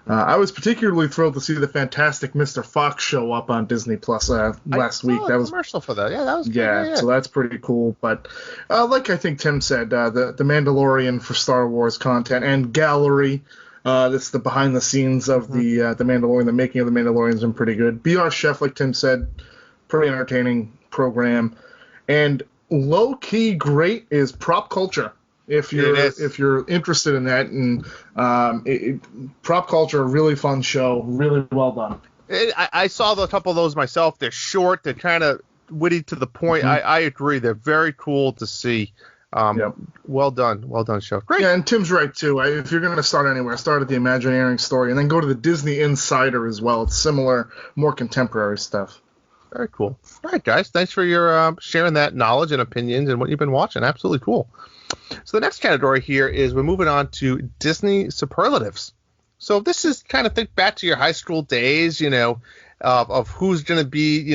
I was particularly thrilled to see the fantastic Mr. Fox show up on Disney Plus last week. That was a commercial for that. Yeah, that was yeah, so that's pretty cool. But like I think Tim said, the Mandalorian for Star Wars content and gallery. That's the behind the scenes of the Mandalorian, the making of the Mandalorian has been pretty good. BR Chef, like Tim said, pretty entertaining program. And low key great is Prop Culture. If you're interested in that, and Prop Culture, really fun show, really well done. I saw a couple of those myself. They're short, they're kind of witty to the point. I agree. They're very cool to see. Yep. Well done show. Great. Yeah, and Tim's right too. If you're going to start anywhere, start at the Imagineering story, and then go to the Disney Insider as well. It's similar, more contemporary stuff. Very cool. All right, guys. Thanks for your sharing that knowledge and opinions and what you've been watching. Absolutely cool. So the next category here is we're moving on to Disney superlatives. So this is kind of think back to your high school days, of who's going to be,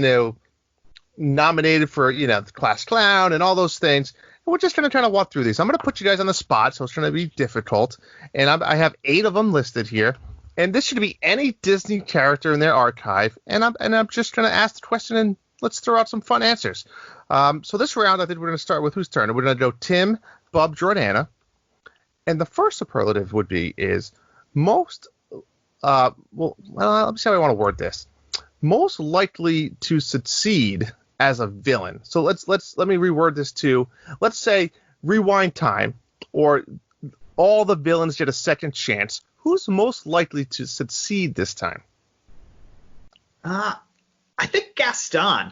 nominated for, the class clown and all those things. And we're just going to try to walk through these. I'm going to put you guys on the spot, so it's going to be difficult. And I have 8 of them listed here. And this should be any Disney character in their archive. And I'm just going to ask the question and let's throw out some fun answers. So this round, I think we're going to start with whose turn? We're going to go Tim, Bob, Jordana. And the first superlative is most, let me see how I want to word this. Most likely to succeed as a villain. So let me reword this to, let's say rewind time, or all the villains get a second chance. Who's most likely to succeed this time? I think Gaston.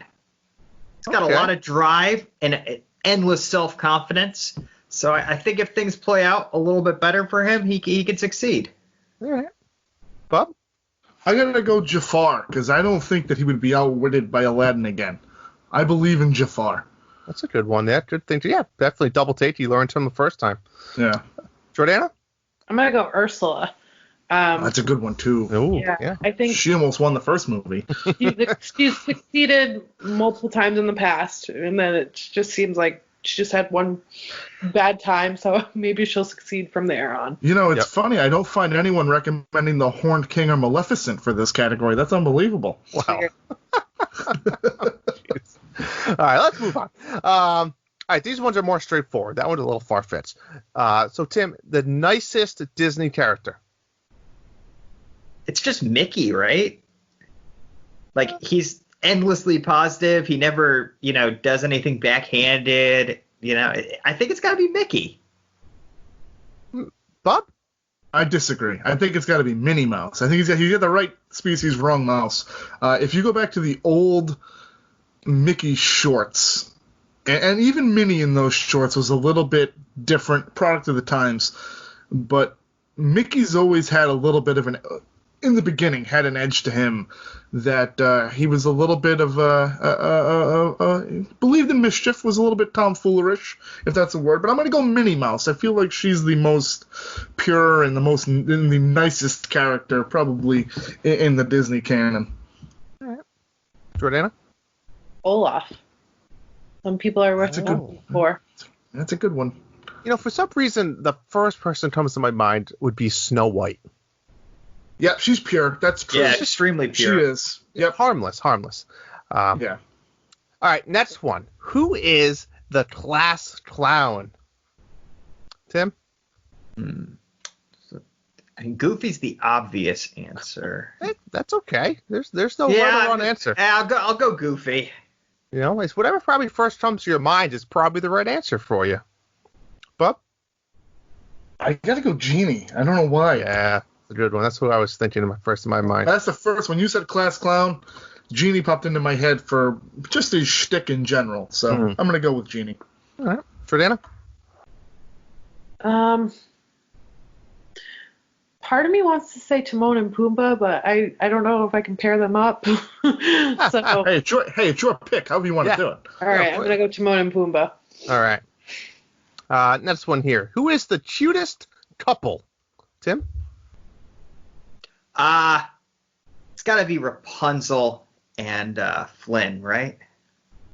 He's got a lot of drive and endless self-confidence. So I think if things play out a little bit better for him, he can succeed. All right. Bob? I gotta go Jafar, because I don't think that he would be outwitted by Aladdin again. I believe in Jafar. That's a good one. Yeah, good thing. Yeah, definitely double take. You learned him the first time. Yeah. Jordana? I'm going to go Ursula. That's a good one, too. Ooh, yeah. I think she almost won the first movie. she's succeeded multiple times in the past, and then it just seems like she just had one bad time, so maybe she'll succeed from there on. It's funny. I don't find anyone recommending the Horned King or Maleficent for this category. That's unbelievable. Wow. All right, let's move on. All right, these ones are more straightforward. That one's a little far-fetched. So, Tim, the nicest Disney character? It's just Mickey, right? Like, he's endlessly positive. He never, does anything backhanded. I think it's got to be Mickey. Bob? I disagree. I think it's got to be Minnie Mouse. I think he's got the right species, wrong mouse. If you go back to the old Mickey shorts, and even Minnie in those shorts was a little bit different, product of the times, but Mickey's always had a little bit of in the beginning, had an edge to him that he was a little bit of believed in mischief, was a little bit tomfoolerish, if that's a word. But I'm going to go Minnie Mouse. I feel like she's the most pure and the nicest character probably in the Disney canon. All right. Jordana? Olaf. Some people are working for. That's a good one. For some reason, the first person that comes to my mind would be Snow White. Yeah, she's pure. That's true. Yeah, extremely pure. She is. Yep. Harmless. Yeah. All right, next one. Who is the class clown? Tim? I mean, Goofy's the obvious answer. That's okay. There's no right or wrong answer. I'll go Goofy. It's whatever probably first comes to your mind is probably the right answer for you. Bob? I gotta go Genie. I don't know why. Yeah. A good one. That's what I was thinking in my mind. That's the first. When you said class clown, Genie popped into my head for just his shtick in general. So I'm going to go with Genie. All right. Jordana? Part of me wants to say Timon and Pumbaa, but I don't know if I can pair them up. So Hey, it's your pick. However you want to do it. All right, I'm going to go Timon and Pumbaa. All right. Next one here. Who is the cutest couple? Tim? It's got to be Rapunzel and Flynn, right?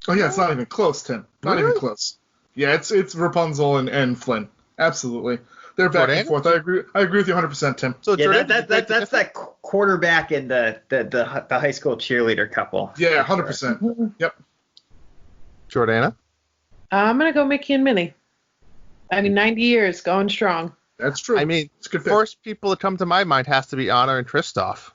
Oh yeah, it's not even close, Tim. Not even close. Yeah, it's Rapunzel and Flynn. Absolutely. They're back Jordan? and forth. I agree with you 100%, Tim. So Yeah, Jordan, that's that quarterback and the high school cheerleader couple. Yeah, 100%. Yep. Jordana. I'm gonna go Mickey and Minnie. I mean, 90 years, going strong. That's true. I mean, it's a good pick. first people that come to my mind has to be Anna and Kristoff.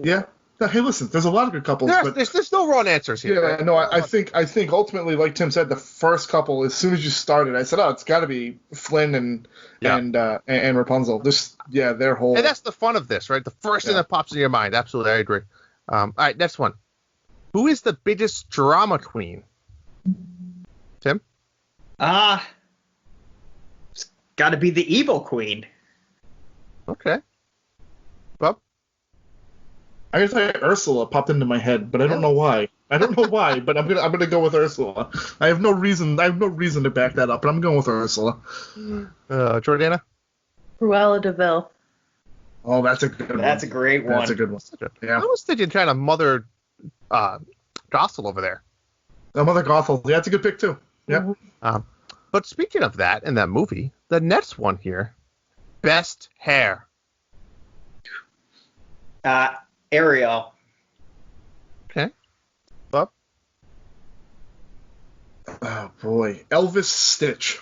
Yeah. Now, hey, listen, there's a lot of good couples, but There's no wrong answers here. yeah, right? no, I think ultimately, like Tim said, the first couple, as soon as you started, I said, oh, it's got to be Flynn and Rapunzel. Their whole. And that's the fun of this, right? The first thing that pops in your mind. Absolutely, I agree. All right, next one. Who is the biggest drama queen? Tim? It's got to be the evil queen. Okay. Bob? I gotta tell you, Ursula popped into my head, but I don't know why. But I'm gonna go with Ursula. I have no reason to back that up, but I'm going with Ursula. Jordana? Cruella de Vil. Oh, that's a good one. That's a great one. That's a good one. Yeah. I was thinking trying to mother Gothel over there. Mother Gothel. Yeah, that's a good pick too. Yeah. But speaking of that, in that movie, the next one here, best hair. Ariel. Okay. Bob? Oh boy, Elvis Stitch.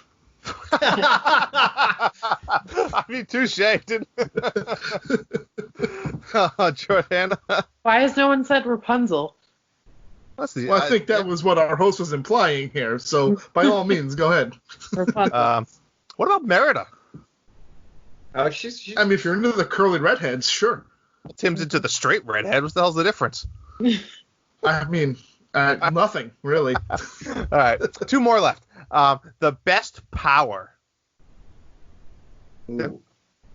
I mean, touche, didn't Jordana? Why has no one said Rapunzel? Well, I think that was what our host was implying here. So by all means, go ahead. Rapunzel. What about Merida? Oh, she's I mean, if you're into the curly redheads, sure. Tim's into the straight redhead. What the hell's the difference? I mean, nothing really. All right, two more left. The best power. Ooh,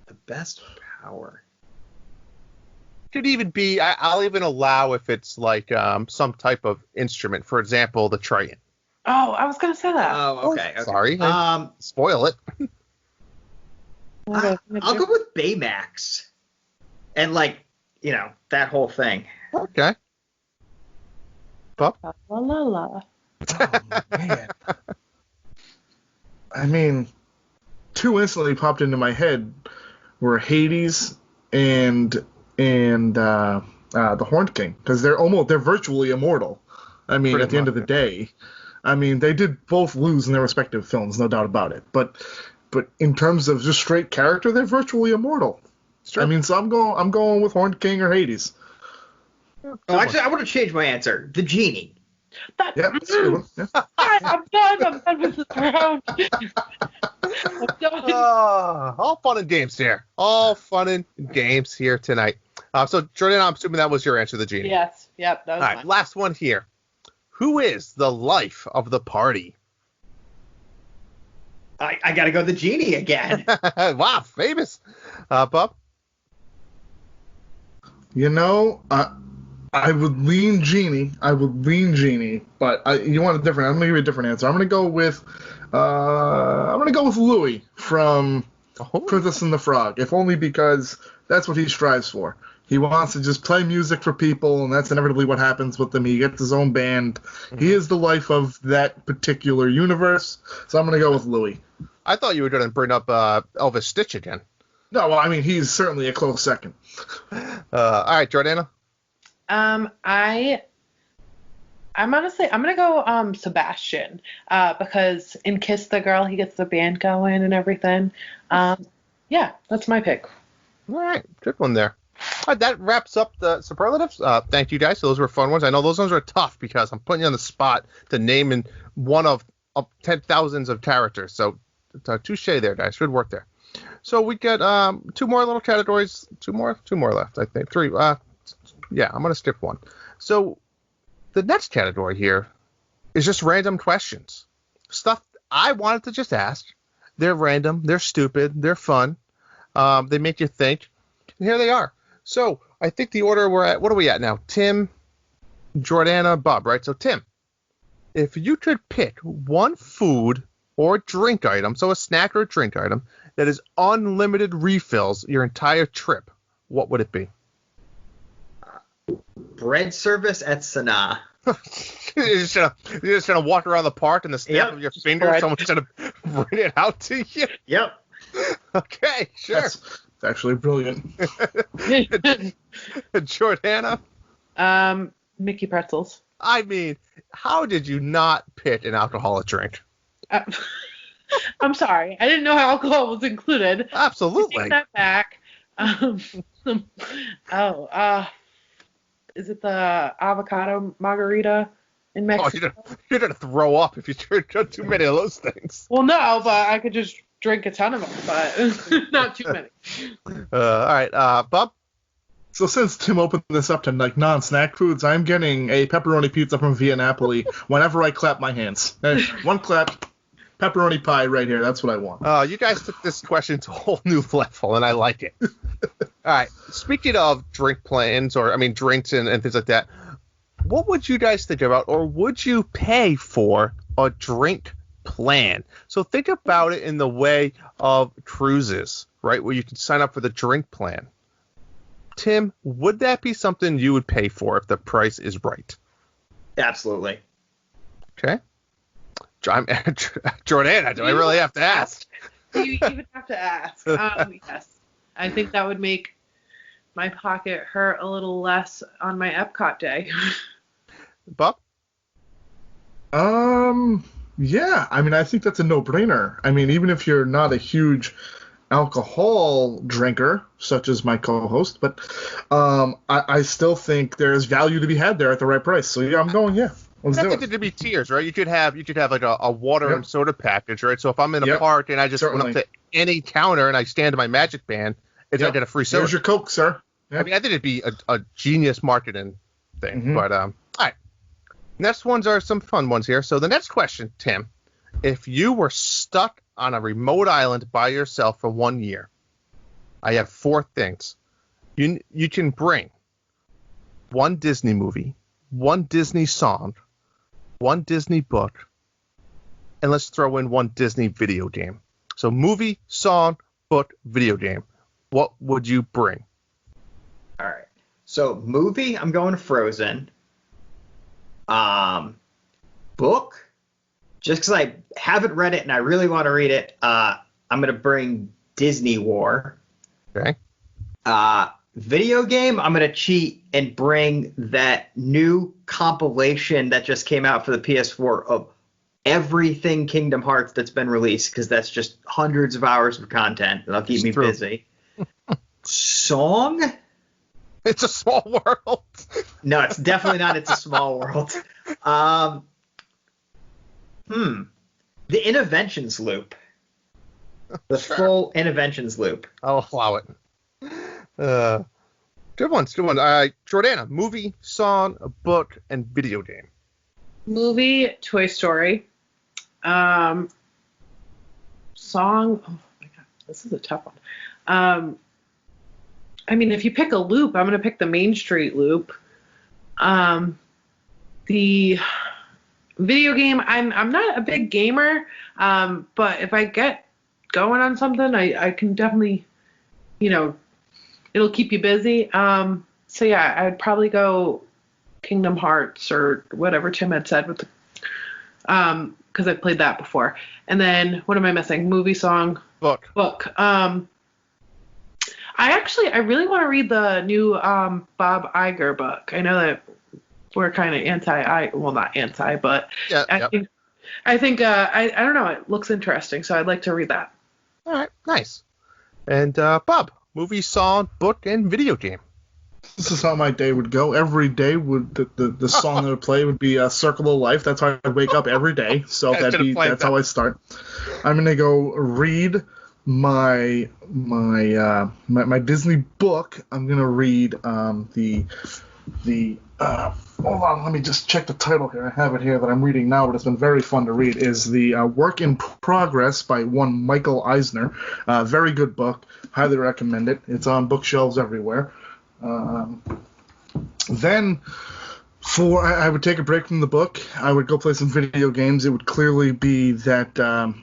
the best power. Could even be. I'll even allow if it's like some type of instrument. For example, the Triton. Oh, I was gonna say that. Oh, okay. Sorry. Spoil it. I'll go with Baymax. And that whole thing. Okay. Bob? La la la. Oh, man. I mean, two instantly popped into my head were Hades and the Horned King, because they're virtually immortal. I mean, at the end of the day, I mean, they did both lose in their respective films, no doubt about it. But in terms of just straight character, they're virtually immortal. I mean, so I'm going with Horned King or Hades. Oh, actually, I want to change my answer. The genie. That, Yeah, that's a good one. Yeah. I'm done with this round. I'm done. All fun and games here. All fun and games here tonight. So, Jordan, I'm assuming that was your answer, the genie. Yes. Yep. That was All right, mine. last one here. Who is the life of the party? I got to go the genie again. Wow, famous. Bob? You know, I would lean Genie. But you want a different. I'm gonna give you a different answer. I'm gonna go with Louis from Princess and the Frog, if only because that's what he strives for. He wants to just play music for people, and that's inevitably what happens with him. He gets his own band. Mm-hmm. He is the life of that particular universe. So I'm gonna go with Louis. I thought you were going to bring up Elvis Stitch again. No, well, I mean, he's certainly a close second. All right, Jordana? I'm gonna go Sebastian because in Kiss the Girl he gets the band going and everything. Yeah, that's my pick. All right, good one there. All right, that wraps up the superlatives. Thank you guys. Those were fun ones. I know those ones are tough because I'm putting you on the spot to name in one of 10,000s of characters. So touche there, guys. Good work there. So we got two more little categories. Two more left, I think. Three. Yeah, I'm gonna skip one. So the next category here is just random questions. Stuff I wanted to just ask. They're random. They're stupid. They're fun. They make you think. And here they are. So I think the order we're at. What are we at now? Tim, Jordana, Bob. Right. So Tim, if you could pick one food or drink item, so a snack or a drink item, that is unlimited refills your entire trip, what would it be? Bread service at Sanaa. You're just gonna walk around the park and the snap of your finger, someone's gonna bring it out to you. Yep. Okay, sure. That's actually brilliant. Jordana? Mickey pretzels. I mean, how did you not pick an alcoholic drink? I'm sorry. I didn't know alcohol was included. Absolutely. Take that back. Is it the avocado margarita in Mexico? You're gonna throw up if you drink too many of those things. Well, no, but I could just drink a ton of them, but not too many. All right, Bob? So since Tim opened this up to like non-snack foods, I'm getting a pepperoni pizza from Via Napoli whenever I clap my hands. One clap, pepperoni pie right here. That's what I want. You guys took this question to a whole new level, and I like it. All right, speaking of drink plans, drinks and things like that, what would you guys think about, or would you pay for a drink plan? So think about it in the way of cruises, right, where you can sign up for the drink plan. Tim, would that be something you would pay for if the price is right? Absolutely. Okay. Jordana, do I really have to ask? You even have to ask. Yes. I think that would make my pocket hurt a little less on my Epcot day. Bob? Yeah. I think that's a no-brainer. Even if you're not a huge alcohol drinker, such as my co-host, but I still think there's value to be had there at the right price. So yeah, I'm going. Yeah, let's do it. There'd be tiers, right? You could have like a water and soda package, right? So if I'm in a park and I just went up to any counter and I stand to my Magic Band, I get a free soda. There's your Coke, sir. Yeah. I think it'd be a genius marketing thing. Mm-hmm. But all right, next ones are some fun ones here. So the next question, Tim, if you were stuck on a remote island by yourself for 1 year, I have 4 things. You can bring 1 Disney movie, 1 Disney song, 1 Disney book, and let's throw in 1 Disney video game. So movie, song, book, video game. What would you bring? All right. So movie, I'm going Frozen. Book, just because I haven't read it and I really want to read it, I'm going to bring Disney War. Okay. Video game, I'm going to cheat and bring that new compilation that just came out for the PS4 of everything Kingdom Hearts that's been released, because that's just hundreds of hours of content that'll keep me busy. Song? It's a Small World. No, it's definitely not It's a Small World. The Interventions loop. The full Interventions loop. I'll allow it. Good ones. Jordana, movie, song, a book, and video game. Movie, Toy Story. Song, oh my god, this is a tough one. If you pick a loop, I'm going to pick the Main Street loop. The video game, I'm not a big gamer, but if I get going on something, I can definitely, it'll keep you busy. So yeah, I'd probably go Kingdom Hearts or whatever Tim had said with the, because I've played that before. And then what am I missing? Movie, song, book. I really want to read the new Bob Iger book. I know that we're kind of not anti, but I think I don't know. It looks interesting, so I'd like to read that. All right, nice. And Bob, movie, song, book, and video game. This is how my day would go. Every day would the song that would play would be Circle of Life. That's how I'd wake up every day. So that's how I start. I'm gonna go read my Disney book. I'm gonna read the hold on, let me just check the title here. I have it here that I'm reading now, but it's been very fun to read. Is the Work in Progress by one Michael Eisner. Very good book. Highly recommend it. It's on bookshelves everywhere. Then I would take a break from the book. I would go play some video games. It would clearly be that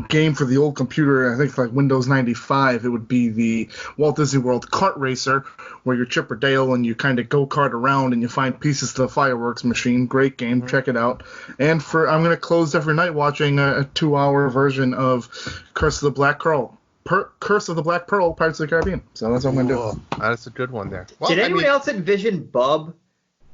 game for the old computer, I think like Windows 95. It would be the Walt Disney World Kart Racer, where you're Chipper Dale and you kind of go-kart around and you find pieces to the fireworks machine. Great game. Mm-hmm. Check it out. And I'm going to close every night watching a 2-hour version of Curse of the Black Crow. Curse of the Black Pearl, Pirates of the Caribbean. So that's what I'm gonna Whoa, that's a good one there. Well, Did anyone else envision Bub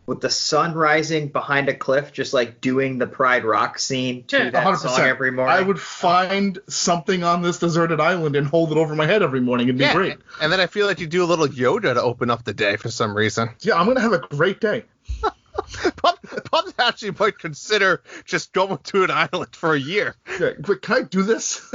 with the sun rising behind a cliff, just like doing the Pride Rock scene to that 100%. song every morning? I would find something on this deserted island and hold it over my head every morning. It'd be great. And then I feel like you do a little Yoda to open up the day for some reason. Yeah, I'm gonna have a great day. Pub actually might consider just going to an island for a year. Yeah, but can I do this?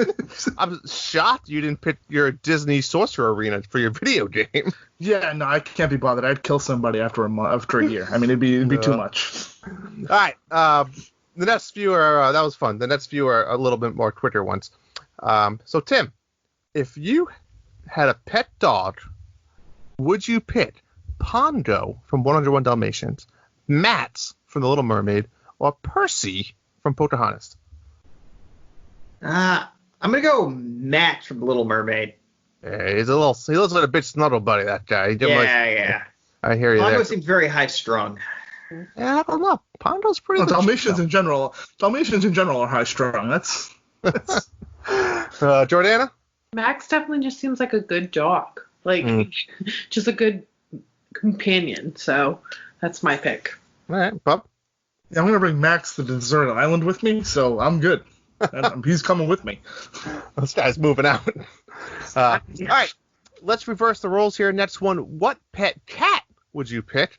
I'm shocked you didn't pick your Disney Sorcerer Arena for your video game. Yeah, no, I can't be bothered. I'd kill somebody after a year. I mean, it'd be too much. All right. The next few are that was fun. The next few are a little bit more quicker ones. So Tim, if you had a pet dog, would you pick Pongo from 101 Dalmatians, Max from The Little Mermaid, or Percy from Pocahontas? I'm gonna go Max from The Little Mermaid. Yeah, he looks like a bit snuggle buddy, that guy. Yeah. I hear you Pongo there. seems very high strung. Yeah, I don't know. Pongo's pretty Well, legit, Dalmatians in general are high strung. That's Jordana? Max definitely just seems like a good dog. Like, just a good companion. So that's my pick. All right, Bob. Yeah, I'm gonna bring Max to the deserted island with me, so I'm good. He's coming with me. This guy's moving out. All right, let's reverse the roles here. Next one, what pet cat would you pick?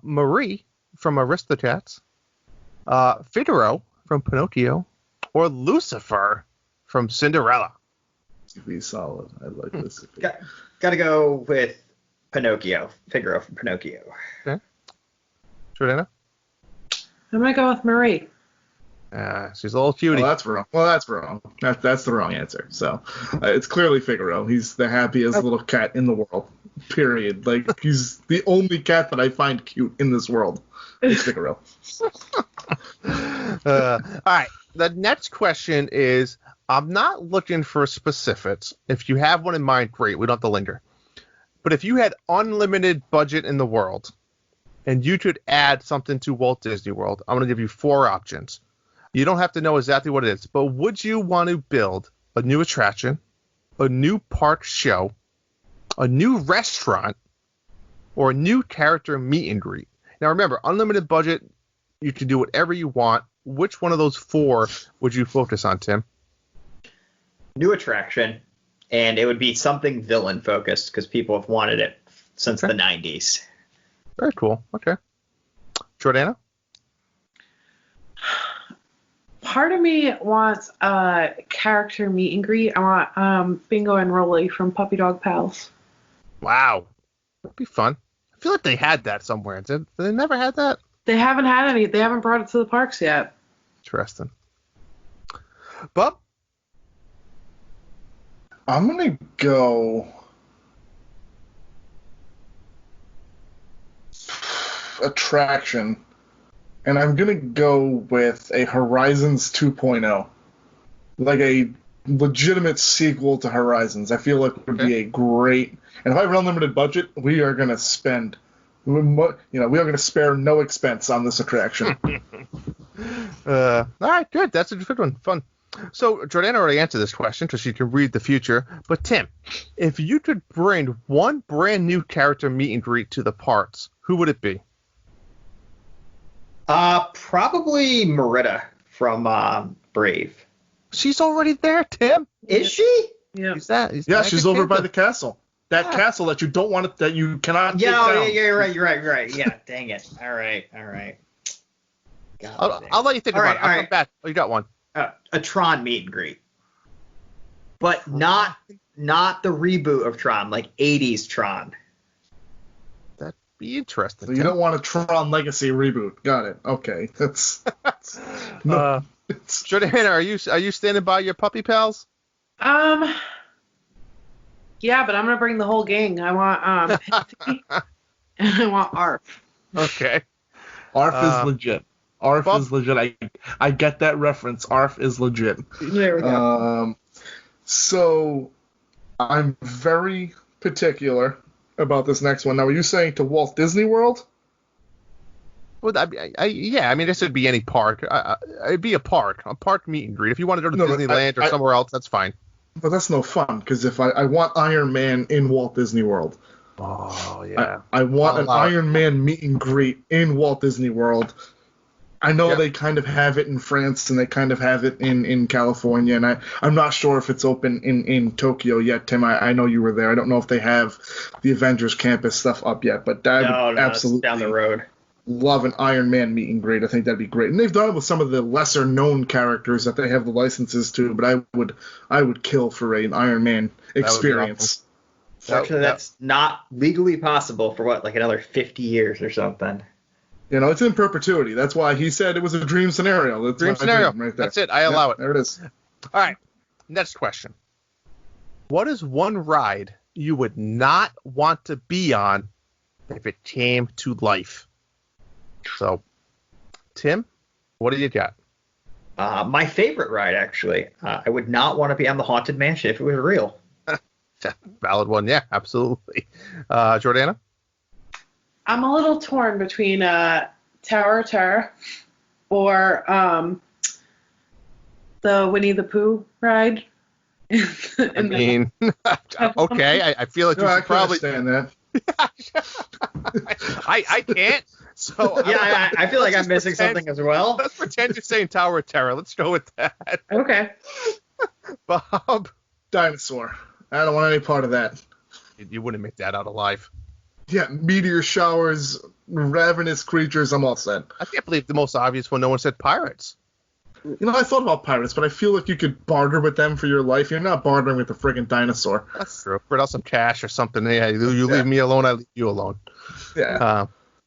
Marie from Aristocats, Figaro from Pinocchio, or Lucifer from Cinderella? Be solid. I like this. Gotta go with Pinocchio. Figaro from Pinocchio. Okay. Jordana? I'm gonna go with Marie. She's a little cutie. Well, that's wrong. That's the wrong answer. So it's clearly Figaro. He's the happiest little cat in the world. Period. Like, he's the only cat that I find cute in this world. It's Figaro. All right. The next question is, I'm not looking for specifics. If you have one in mind, great. We don't have to linger. But if you had unlimited budget in the world and you could add something to Walt Disney World, I'm going to give you 4 options. You don't have to know exactly what it is, but would you want to build a new attraction, a new park show, a new restaurant, or a new character meet and greet? Now remember, unlimited budget, you can do whatever you want. Which one of those 4 would you focus on, Tim? New attraction, and it would be something villain focused because people have wanted it since the 90s. Very cool. Okay. Jordana? Part of me wants a character meet and greet. I want Bingo and Rolly from Puppy Dog Pals. Wow. That'd be fun. I feel like they had that somewhere. Did they never had that? They haven't had any. They haven't brought it to the parks yet. Interesting. Bub? I'm gonna go attraction, and I'm gonna go with a Horizons 2.0, like a legitimate sequel to Horizons. I feel like it would be a great. And if I have an unlimited budget, we are gonna spend. We are gonna spare no expense on this attraction. All right, good. That's a good one. Fun. So Jordana already answered this question because she can read the future. But Tim, if you could bring one brand new character meet and greet to the parks, who would it be? Probably Merida from Brave. She's already there, Tim. Is she? Yeah. Yeah, she's over by the castle. That castle that you don't want it, that you cannot take down. Yeah, you're right. Yeah, dang it. All right. I'll let you think about it. I'll come back. Oh, you got one. A Tron meet and greet, but not the reboot of Tron, like 80s Tron. That'd be interesting. So you don't want a Tron Legacy reboot. Got it. Okay. That's Jordana, are you standing by your puppy pals? Yeah, but I'm gonna bring the whole gang. I want Pixie and I want Arf. Okay. Arf is legit. Arf is legit. I get that reference. Arf is legit. There we go. So I'm very particular about this next one. Now, are you saying to Walt Disney World? Well, yeah. I mean, this would be any park. It'd be a park meet and greet. If you want to go to Disneyland or somewhere else, that's fine. But that's no fun, because if I want Iron Man in Walt Disney World. Oh, yeah. I want an allow it. Iron Man meet and greet in Walt Disney World. I know Yep. they kind of have it in France and they kind of have it in California, and I'm not sure if it's open in Tokyo yet, Tim. I know you were there. I don't know if they have the Avengers Campus stuff up yet, but I would No, absolutely it's down the road. love an Iron Man meet and greet. I think that'd be great. And they've done it with some of the lesser known characters that they have the licenses to, but I would kill for an Iron Man experience. Fortunately, that's not legally possible for like another 50 years or something. You know, it's in perpetuity. That's why he said it was a dream scenario. That's Dream my scenario. dream right there. That's it. I allow it. There it is. All right. Next question. What is one ride you would not want to be on if it came to life? So, Tim, what do you got? My favorite ride, actually. I would not want to be on the Haunted Mansion if it was real. Valid one. Yeah, absolutely. Jordana? I'm a little torn between Tower of Terror or the Winnie the Pooh ride. I mean, okay. I feel like No, you I should can probably. understand that. I can't. So Yeah, I feel like let's I'm just missing pretend- something as well. Let's pretend you're saying Tower of Terror. Let's go with that. Okay. Bob, Dinosaur. I don't want any part of that. you wouldn't make that out alive. Yeah, meteor showers, ravenous creatures, I'm all set. I can't believe the most obvious one. No one said pirates. You know, I thought about pirates, but I feel like you could barter with them for your life. You're not bartering with a friggin' dinosaur. That's true. Put out some cash or something. Yeah, you leave me alone, I leave you alone. Yeah.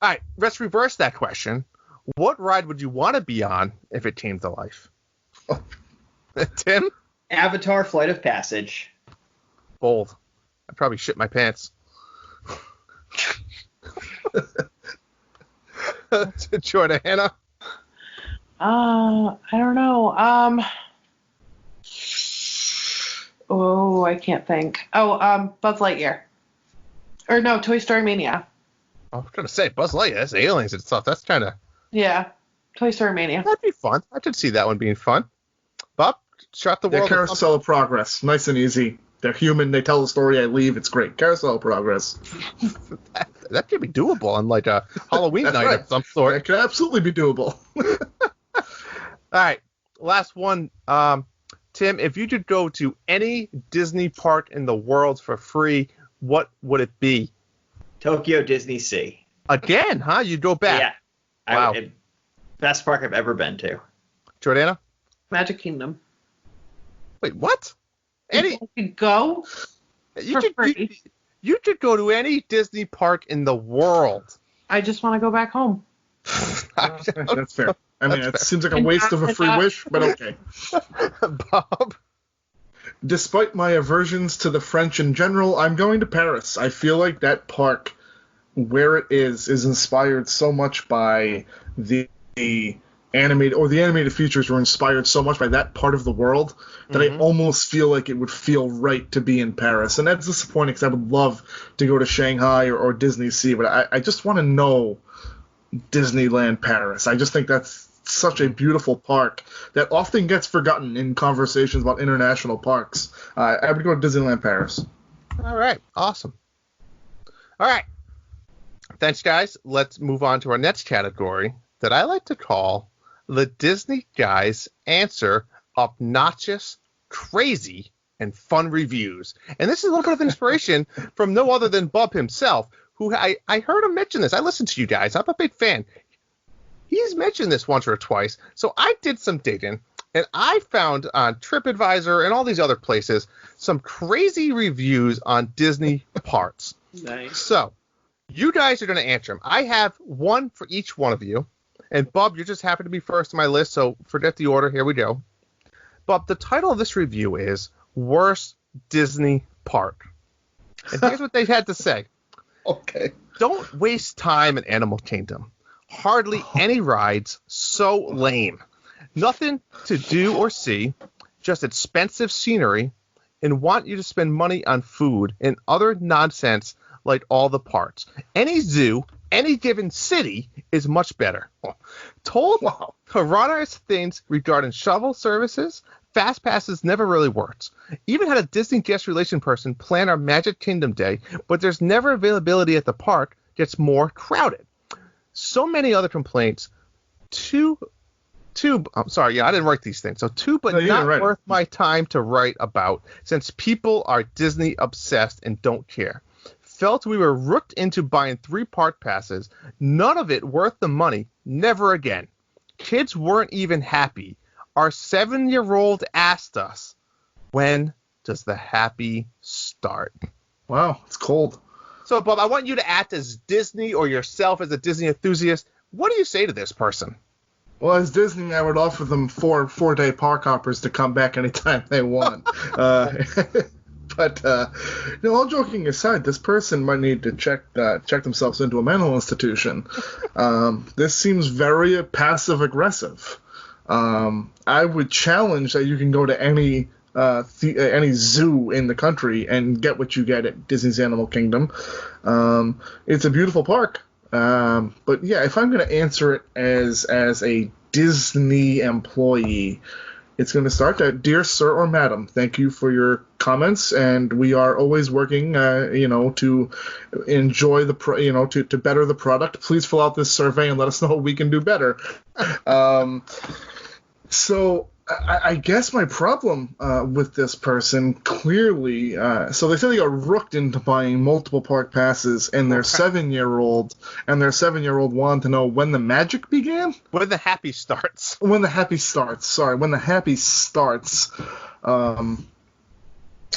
All right, let's reverse that question. What ride would you want to be on if it came to life? Tim? Avatar Flight of Passage. Bold. I'd probably shit my pants. Jordana? I don't know. I can't think. Buzz Lightyear. Or no, Toy Story Mania. I was trying to say Buzz Lightyear. That's aliens and stuff. That's kind of Yeah, Toy Story Mania. that'd be fun. I could see that one being fun. Bob, shot the The world. Carousel of Progress. Nice and easy. They're human. They tell the story. I leave. It's great. Carousel of Progress. That could be doable on like a Halloween That's night right. of some sort. It could absolutely be doable. All right, last one. Tim, if you could go to any Disney park in the world for free, what would it be? Tokyo Disney Sea. Again, huh? You'd go back. Yeah. Wow. Best park I've ever been to. Jordana? Magic Kingdom. Wait, what? Any? You could go You for could, free. you could go to any Disney park in the world. I just want to go back home. That's fair. I mean, That's it seems like a waste of a free wish, but okay. Bob? Despite my aversions to the French in general, I'm going to Paris. I feel like that park, where it is inspired so much by the animated features were inspired so much by that part of the world that I almost feel like it would feel right to be in Paris. And that's disappointing because I would love to go to Shanghai or Disney Sea, but I just want to know Disneyland Paris. I just think that's such a beautiful park that often gets forgotten in conversations about international parks. I would go to Disneyland Paris. All right, awesome. All right. Thanks, guys. Let's move on to our next category that I like to call the Disney Guys Answer Obnoxious, Crazy, and Fun Reviews. And this is a little bit of inspiration from no other than Bub himself, who I heard him mention this. I listened to you guys. I'm a big fan. He's mentioned this once or twice. So I did some digging, and I found on TripAdvisor and all these other places some crazy reviews on Disney parks. Nice. So you guys are going to answer them. I have one for each one of you. And Bub, you just happen to be first on my list, so forget the order. Here we go. Bub, the title of this review is Worst Disney Park. And here's what they had to say. Okay. Don't waste time in Animal Kingdom. Hardly any rides, so lame. Nothing to do or see, just expensive scenery, and want you to spend money on food and other nonsense like all the parks. Any zoo, any given city is much better. Told Piranha's things regarding shuttle services, Fast passes never really worked. Even had a Disney guest relation person plan our Magic Kingdom day, but there's never availability at the park, gets more crowded. So many other complaints. I'm sorry, I didn't write these things. So but not worth my time to write about, since people are Disney obsessed and don't care. Felt we were rooked into buying 3 park passes. None of it worth the money. Never again. Kids weren't even happy. Our 7-year-old asked us, when does the happy start? Wow, it's cold. So, Bob, I want you to act as Disney or yourself as a Disney enthusiast. What do you say to this person? Well, as Disney, I would offer them 4-day park hoppers to come back anytime they want. But all joking aside, this person might need to check themselves into a mental institution. This seems very passive aggressive. I would challenge that you can go to any zoo in the country and get what you get at Disney's Animal Kingdom. It's a beautiful park. But yeah, if I'm going to answer it as a Disney employee, it's going to start that, dear sir or madam, thank you for your comments, and we are always working, to enjoy to better the product. Please fill out this survey and let us know what we can do better. So I guess my problem with this person clearly, so they say they got rooked into buying multiple park passes, and their 7-year-old wanted to know when the magic began? When the happy starts. When the happy starts.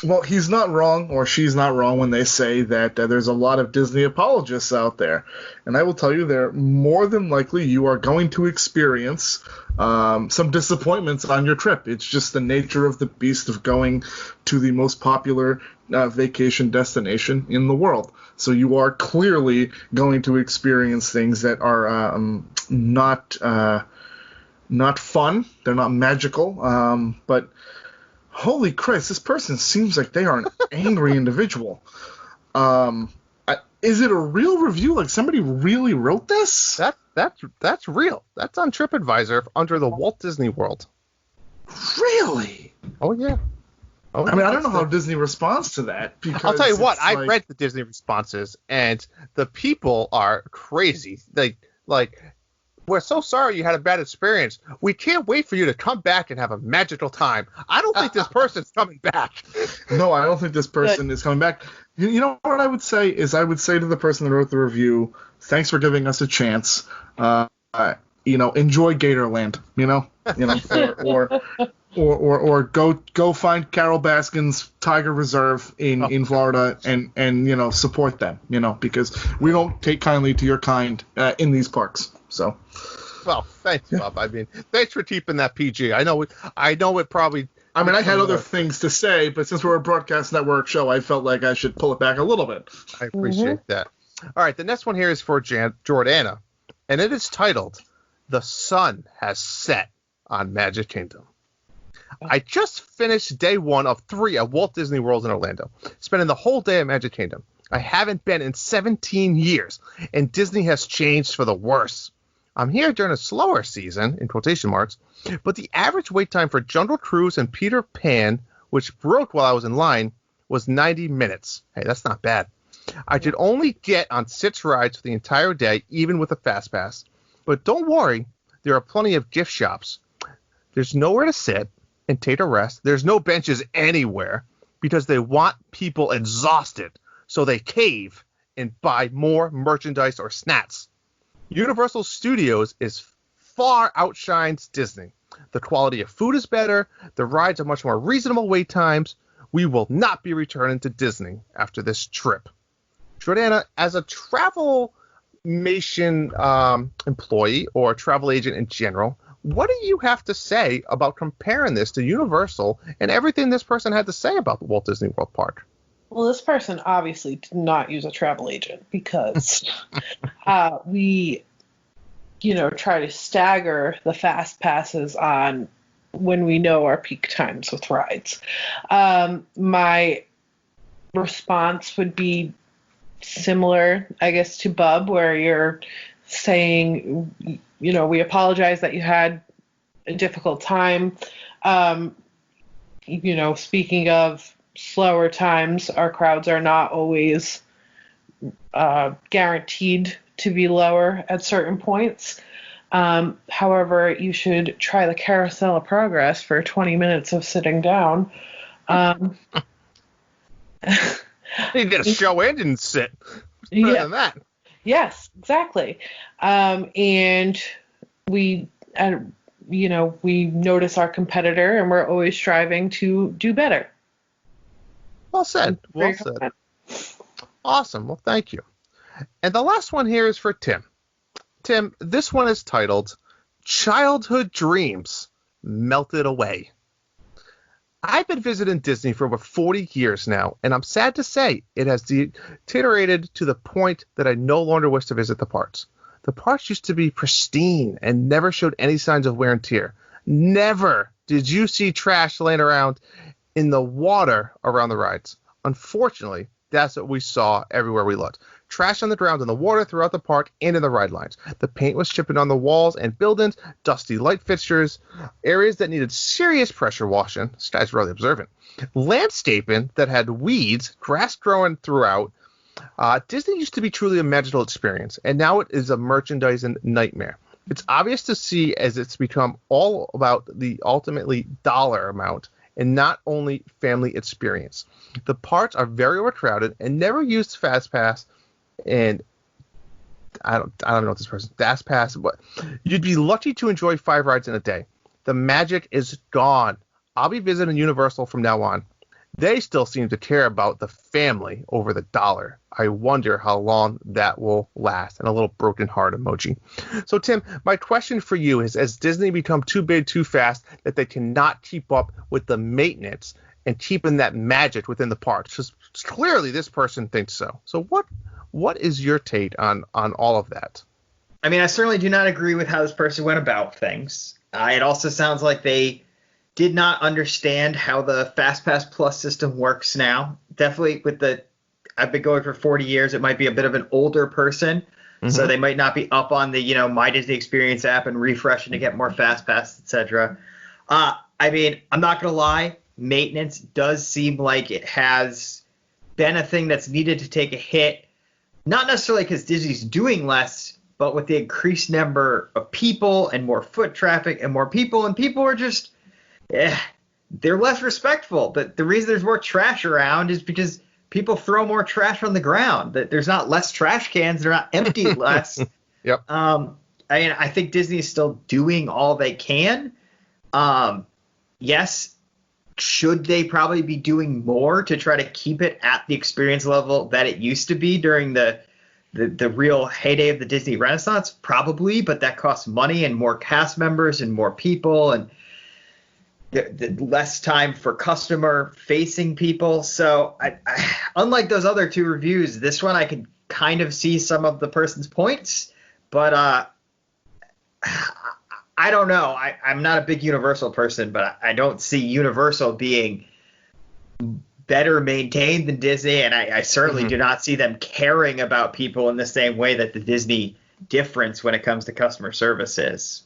Well, he's not wrong, or she's not wrong, when they say that there's a lot of Disney apologists out there. And I will tell you, they're more than likely you are going to experience some disappointments on your trip. It's just the nature of the beast of going to the most popular vacation destination in the world. So you are clearly going to experience things that are not fun. They're not magical, but holy Christ, this person seems like they are an angry individual. Is it a real review? Like, somebody really wrote this? That's real. That's on TripAdvisor under the Walt Disney World. Really? Oh, yeah. I mean, I don't know how Disney responds to that. Because I'll tell you what, I read the Disney responses, and the people are crazy. Like, we're so sorry you had a bad experience. We can't wait for you to come back and have a magical time. I don't think this person's coming back. No, I don't think this person is coming back. You know what I would say is, I would say to the person that wrote the review, thanks for giving us a chance. Enjoy Gatorland. Or go find Carol Baskin's Tiger Reserve in Florida and support them. Because we don't take kindly to your kind in these parks. So. Well, thanks, Bob. I mean, thanks for keeping that PG. I know it probably. I mean, I had other things to say, but since we're a broadcast network show, I felt like I should pull it back a little bit. I appreciate that. All right, the next one here is for Jordana, and it is titled, "The Sun Has Set on Magic Kingdom." I just finished day 1 of 3 at Walt Disney World in Orlando, spending the whole day at Magic Kingdom. I haven't been in 17 years, and Disney has changed for the worse. I'm here during a slower season, in quotation marks, but the average wait time for Jungle Cruise and Peter Pan, which broke while I was in line, was 90 minutes. Hey, that's not bad. I could only get on 6 rides for the entire day, even with a fast pass. But don't worry, there are plenty of gift shops. There's nowhere to sit and take a rest. There's no benches anywhere because they want people exhausted, so they cave and buy more merchandise or snacks. Universal Studios far outshines Disney. The quality of food is better. The rides are much more reasonable wait times. We will not be returning to Disney after this trip. Jordana, as a Travelmation employee or a travel agent in general, what do you have to say about comparing this to Universal and everything this person had to say about the Walt Disney World Park? Well, this person obviously did not use a travel agent because we, try to stagger the fast passes on when we know our peak times with rides. My response would be similar, I guess, to Bub, where you're saying, we apologize that you had a difficult time. speaking of slower times, our crowds are not always guaranteed to be lower at certain points. However, you should try the Carousel of Progress for 20 minutes of sitting down. You did a show and didn't sit. It's better than that. Yes, exactly. And we notice our competitor, and we're always striving to do better. Well said. Well said. Awesome. Well, thank you. And the last one here is for Tim. Tim, this one is titled Childhood Dreams Melted Away. I've been visiting Disney for over 40 years now, and I'm sad to say it has deteriorated to the point that I no longer wish to visit the parks. The parks used to be pristine and never showed any signs of wear and tear. Never did you see trash laying around in the water around the rides. Unfortunately, that's what we saw everywhere we looked. Trash on the ground in the water throughout the park and in the ride lines. The paint was chipping on the walls and buildings, dusty light fixtures, areas that needed serious pressure washing. This guy's really observant. Landscaping that had weeds, grass growing throughout. Disney used to be truly a magical experience, and now it is a merchandising nightmare. It's obvious to see as it's become all about the ultimately dollar amount and not only family experience. The parks are very overcrowded and never used Fast Pass, and I don't know what this person Fast Pass, but you'd be lucky to enjoy 5 rides in a day. The magic is gone. I'll be visiting Universal from now on. They still seem to care about the family over the dollar. I wonder how long that will last. And a little broken heart emoji. So, Tim, my question for you is, has Disney become too big too fast that they cannot keep up with the maintenance and keeping that magic within the parks? Because clearly this person thinks so. So what is your take on all of that? I mean, I certainly do not agree with how this person went about things. It also sounds like they did not understand how the FastPass Plus system works now. Definitely I've been going for 40 years. It might be a bit of an older person, so they might not be up on the, My Disney Experience app and refreshing to get more FastPass, etc. I mean, I'm not going to lie. Maintenance does seem like it has been a thing that's needed to take a hit, not necessarily because Disney's doing less, but with the increased number of people and more foot traffic and more people, and people are just they're less respectful. The reason there's more trash around is because people throw more trash on the ground. There's not less trash cans. They're not empty less. Yep. I think Disney is still doing all they can. Yes, should they probably be doing more to try to keep it at the experience level that it used to be during the real heyday of the Disney Renaissance? Probably, but that costs money and more cast members and more people and the less time for customer-facing people. So, I, unlike those other 2 reviews, this one I could kind of see some of the person's points, but I don't know. I'm not a big Universal person, but I don't see Universal being better maintained than Disney, and I certainly do not see them caring about people in the same way that the Disney difference when it comes to customer service is.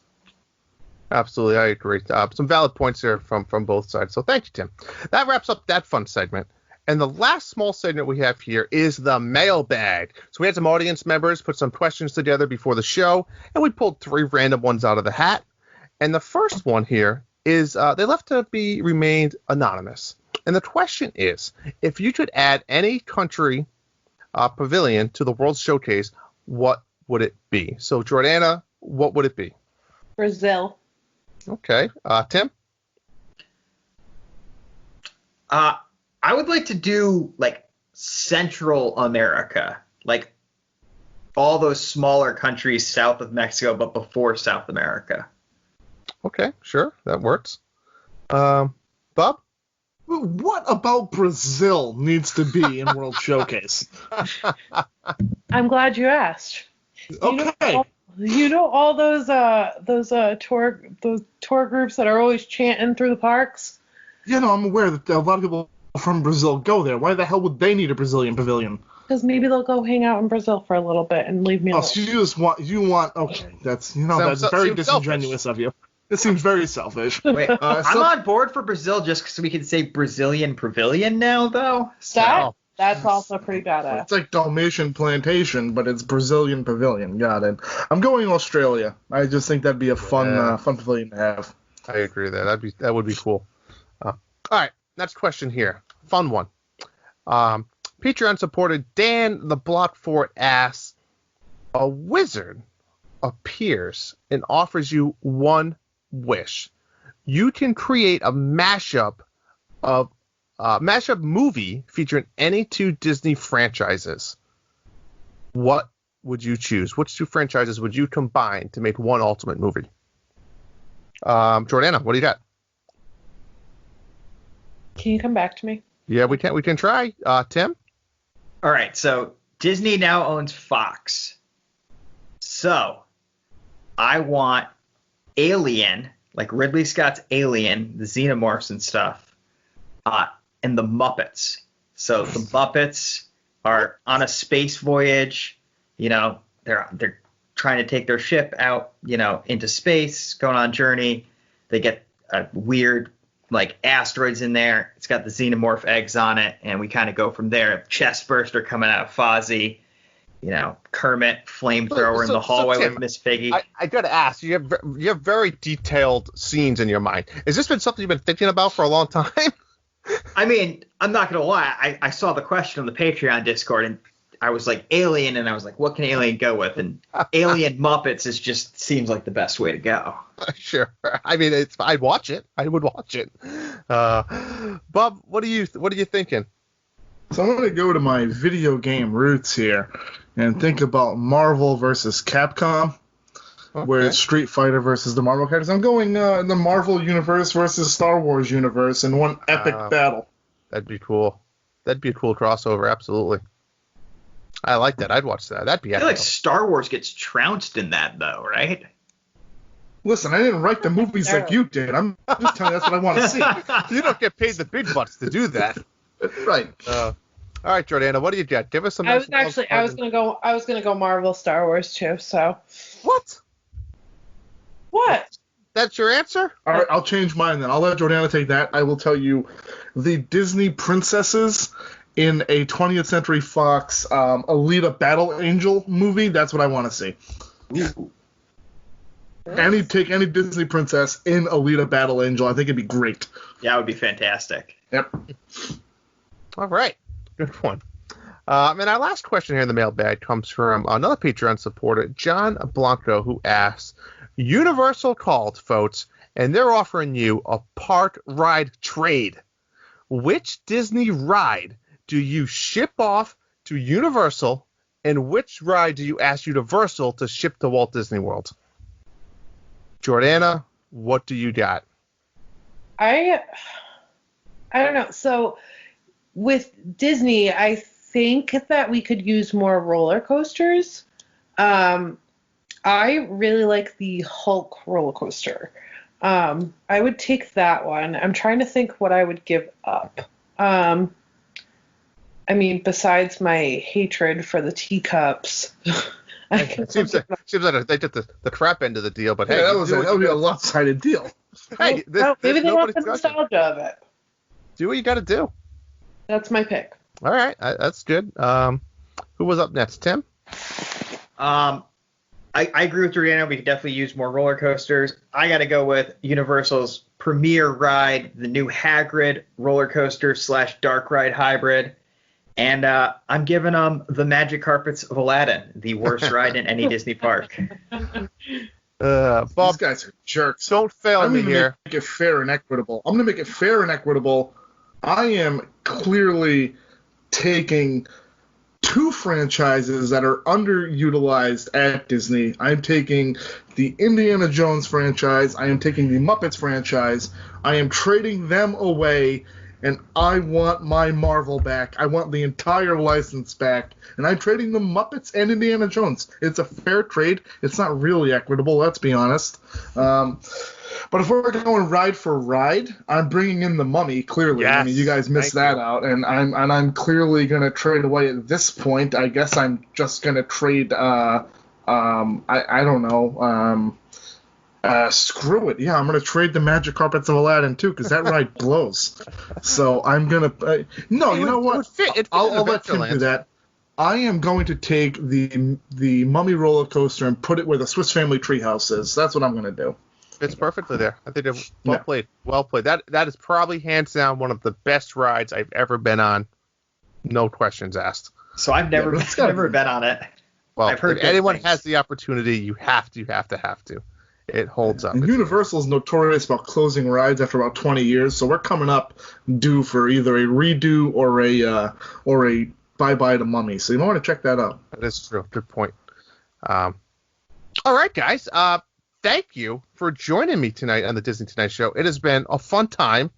Absolutely, I agree. Some valid points here from both sides. So thank you, Tim. That wraps up that fun segment. And the last small segment we have here is the mailbag. So we had some audience members put some questions together before the show, and we pulled 3 random ones out of the hat. And the first one here is they left to be remained anonymous. And the question is, if you could add any country pavilion to the World Showcase, what would it be? So, Jordana, what would it be? Brazil. Okay. Tim? I would like to do, Central America. Like, all those smaller countries south of Mexico, but before South America. Okay, sure. That works. Bob? What about Brazil needs to be in World Showcase? I'm glad you asked. Okay. You know all those tour groups that are always chanting through the parks? I'm aware that a lot of people from Brazil go there. Why the hell would they need a Brazilian pavilion? Because maybe they'll go hang out in Brazil for a little bit and leave me alone. So you want okay. That's very disingenuous of you. This seems very selfish. Wait, I'm on board for Brazil just because we can say Brazilian Pavilion now, though. That's also pretty badass. It's like Dalmatian Plantation, but it's Brazilian Pavilion. Got it. I'm going Australia. I just think that'd be a fun pavilion to have. I agree with that. That would be cool. All right, next question here. Fun one. Patreon supported Dan the Blockfort asks, a wizard appears and offers you one wish. You can create a mashup movie featuring any two Disney franchises. What would you choose? Which two franchises would you combine to make one ultimate movie? Jordana, what do you got? Can you come back to me? Yeah, we can try. Tim? All right, so Disney now owns Fox. So I want Alien, like Ridley Scott's Alien, the xenomorphs and stuff, and the Muppets. So the Muppets are on a space voyage. You know, they're trying to take their ship out, you know, into space, going on a journey. They get a weird, like, asteroids in there. It's got the xenomorph eggs on it, and we kind of go from there. Chestburster coming out of Fozzie. You know, Kermit, flamethrower in the hallway Tim, with Miss Piggy. I got to ask, you have very detailed scenes in your mind. Has this been something you've been thinking about for a long time? I mean, I'm not going to lie. I saw the question on the Patreon Discord, and I was like, Alien, and I was like, what can Alien go with? And Alien Muppets seems like the best way to go. Sure. I mean, I'd watch it. I would watch it. Bob, what are you thinking? So I'm going to go to my video game roots here and think about Marvel versus Capcom, where it's Street Fighter versus the Marvel characters. I'm going the Marvel universe versus Star Wars universe in one epic battle. That'd be cool. That'd be a cool crossover, absolutely. I like that. I'd watch that. That'd be I feel like Star Wars gets trounced in that, though, right? Listen, I didn't write the movies like you did. I'm just telling you that's what I want to see. You don't get paid the big bucks to do that. Right. All right, Jordana, what do you got? Give us some. I was gonna go Marvel Star Wars too. So. What? That's your answer? All right, I'll change mine then. I'll let Jordana take that. I will tell you the Disney princesses in a 20th Century Fox Alita Battle Angel movie. That's what I want to see. Ooh. Take any Disney princess in Alita Battle Angel. I think it'd be great. Yeah, it would be fantastic. Yep. All right. Good one. And our last question here in the mailbag comes from another Patreon supporter, John Blanco, who asks, Universal called, folks, and they're offering you a park ride trade. Which Disney ride do you ship off to Universal, and which ride do you ask Universal to ship to Walt Disney World? Jordana, what do you got? I don't know. So with Disney, I think that we could use more roller coasters. I really like the Hulk roller coaster. I would take that one. I'm trying to think what I would give up. I mean, besides my hatred for the teacups. It seems like they did the crap end of the deal, but yeah, hey, that would be a lopsided deal. Hey, maybe they want the nostalgia of it. Do what you got to do. That's my pick. All right, that's good. Who was up next? Tim? I agree with Jordana. We could definitely use more roller coasters. I got to go with Universal's premier ride, the new Hagrid roller coaster / dark ride hybrid. And I'm giving them the Magic Carpets of Aladdin, the worst ride in any Disney park. Bob, these guys are jerks. Don't fail me here. Make it fair and equitable. I'm going to make it fair and equitable. I am clearly taking two franchises that are underutilized at Disney. I'm taking the Indiana Jones franchise. I am taking the Muppets franchise. I am trading them away, and I want my Marvel back. I want the entire license back, and I'm trading the Muppets and Indiana Jones. It's a fair trade. It's not really equitable, let's be honest. But if we're going ride for ride, I'm bringing in the Mummy, clearly. Yes, I mean, you guys missed that out, and I'm clearly going to trade away at this point. I guess I'm just going to trade, I don't know, Screw it. Yeah, I'm going to trade the Magic Carpets of Aladdin, too, because that ride blows. So I'm going to... no, you know what? I'll let Tim do that. I am going to take the Mummy roller coaster and put it where the Swiss Family Treehouse is. That's what I'm going to do. It's perfectly there. I think well played. Well played. That is probably hands down one of the best rides I've ever been on. No questions asked. So I've never been on it. Well, I've heard if anyone things. has the opportunity, you have to. It holds up. And Universal is notorious about closing rides after about 20 years, so we're coming up due for either a redo or a bye-bye to Mummy. So you might want to check that out. That is true. Good point. All right, guys. Thank you for joining me tonight on the Disney Tonight Show. It has been a fun time.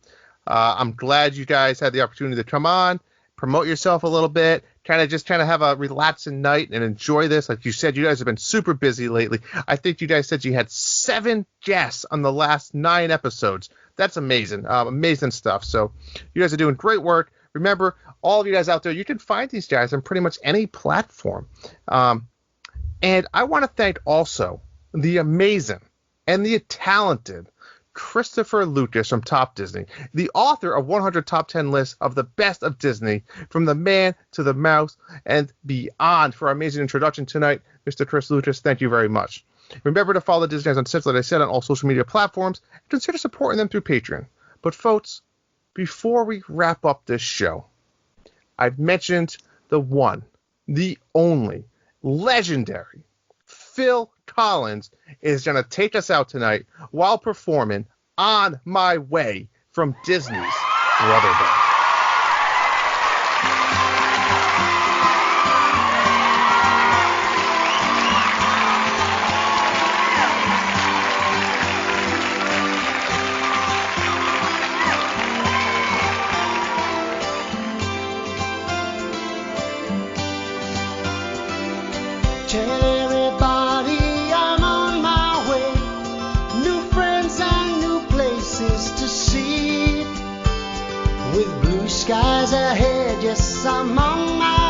I'm glad you guys had the opportunity to come on, promote yourself a little bit, kind of have a relaxing night and enjoy this. Like you said, you guys have been super busy lately. I think you guys said you had 7 guests on the last 9 episodes. That's amazing. Amazing stuff. So you guys are doing great work. Remember, all of you guys out there, you can find these guys on pretty much any platform. And I want to thank also the amazing and the talented Christopher Lucas from Top Disney, the author of 100 Top 10 lists of the best of Disney, from the man to the mouse and beyond. For our amazing introduction tonight, Mr. Chris Lucas, thank you very much. Remember to follow the Disney Uncensored, like I said, on all social media platforms, and consider supporting them through Patreon. But folks, before we wrap up this show, I've mentioned the one, the only, legendary Phil Collins is going to take us out tonight while performing On My Way from Disney's Brother Band. Skies ahead, yes, I'm on my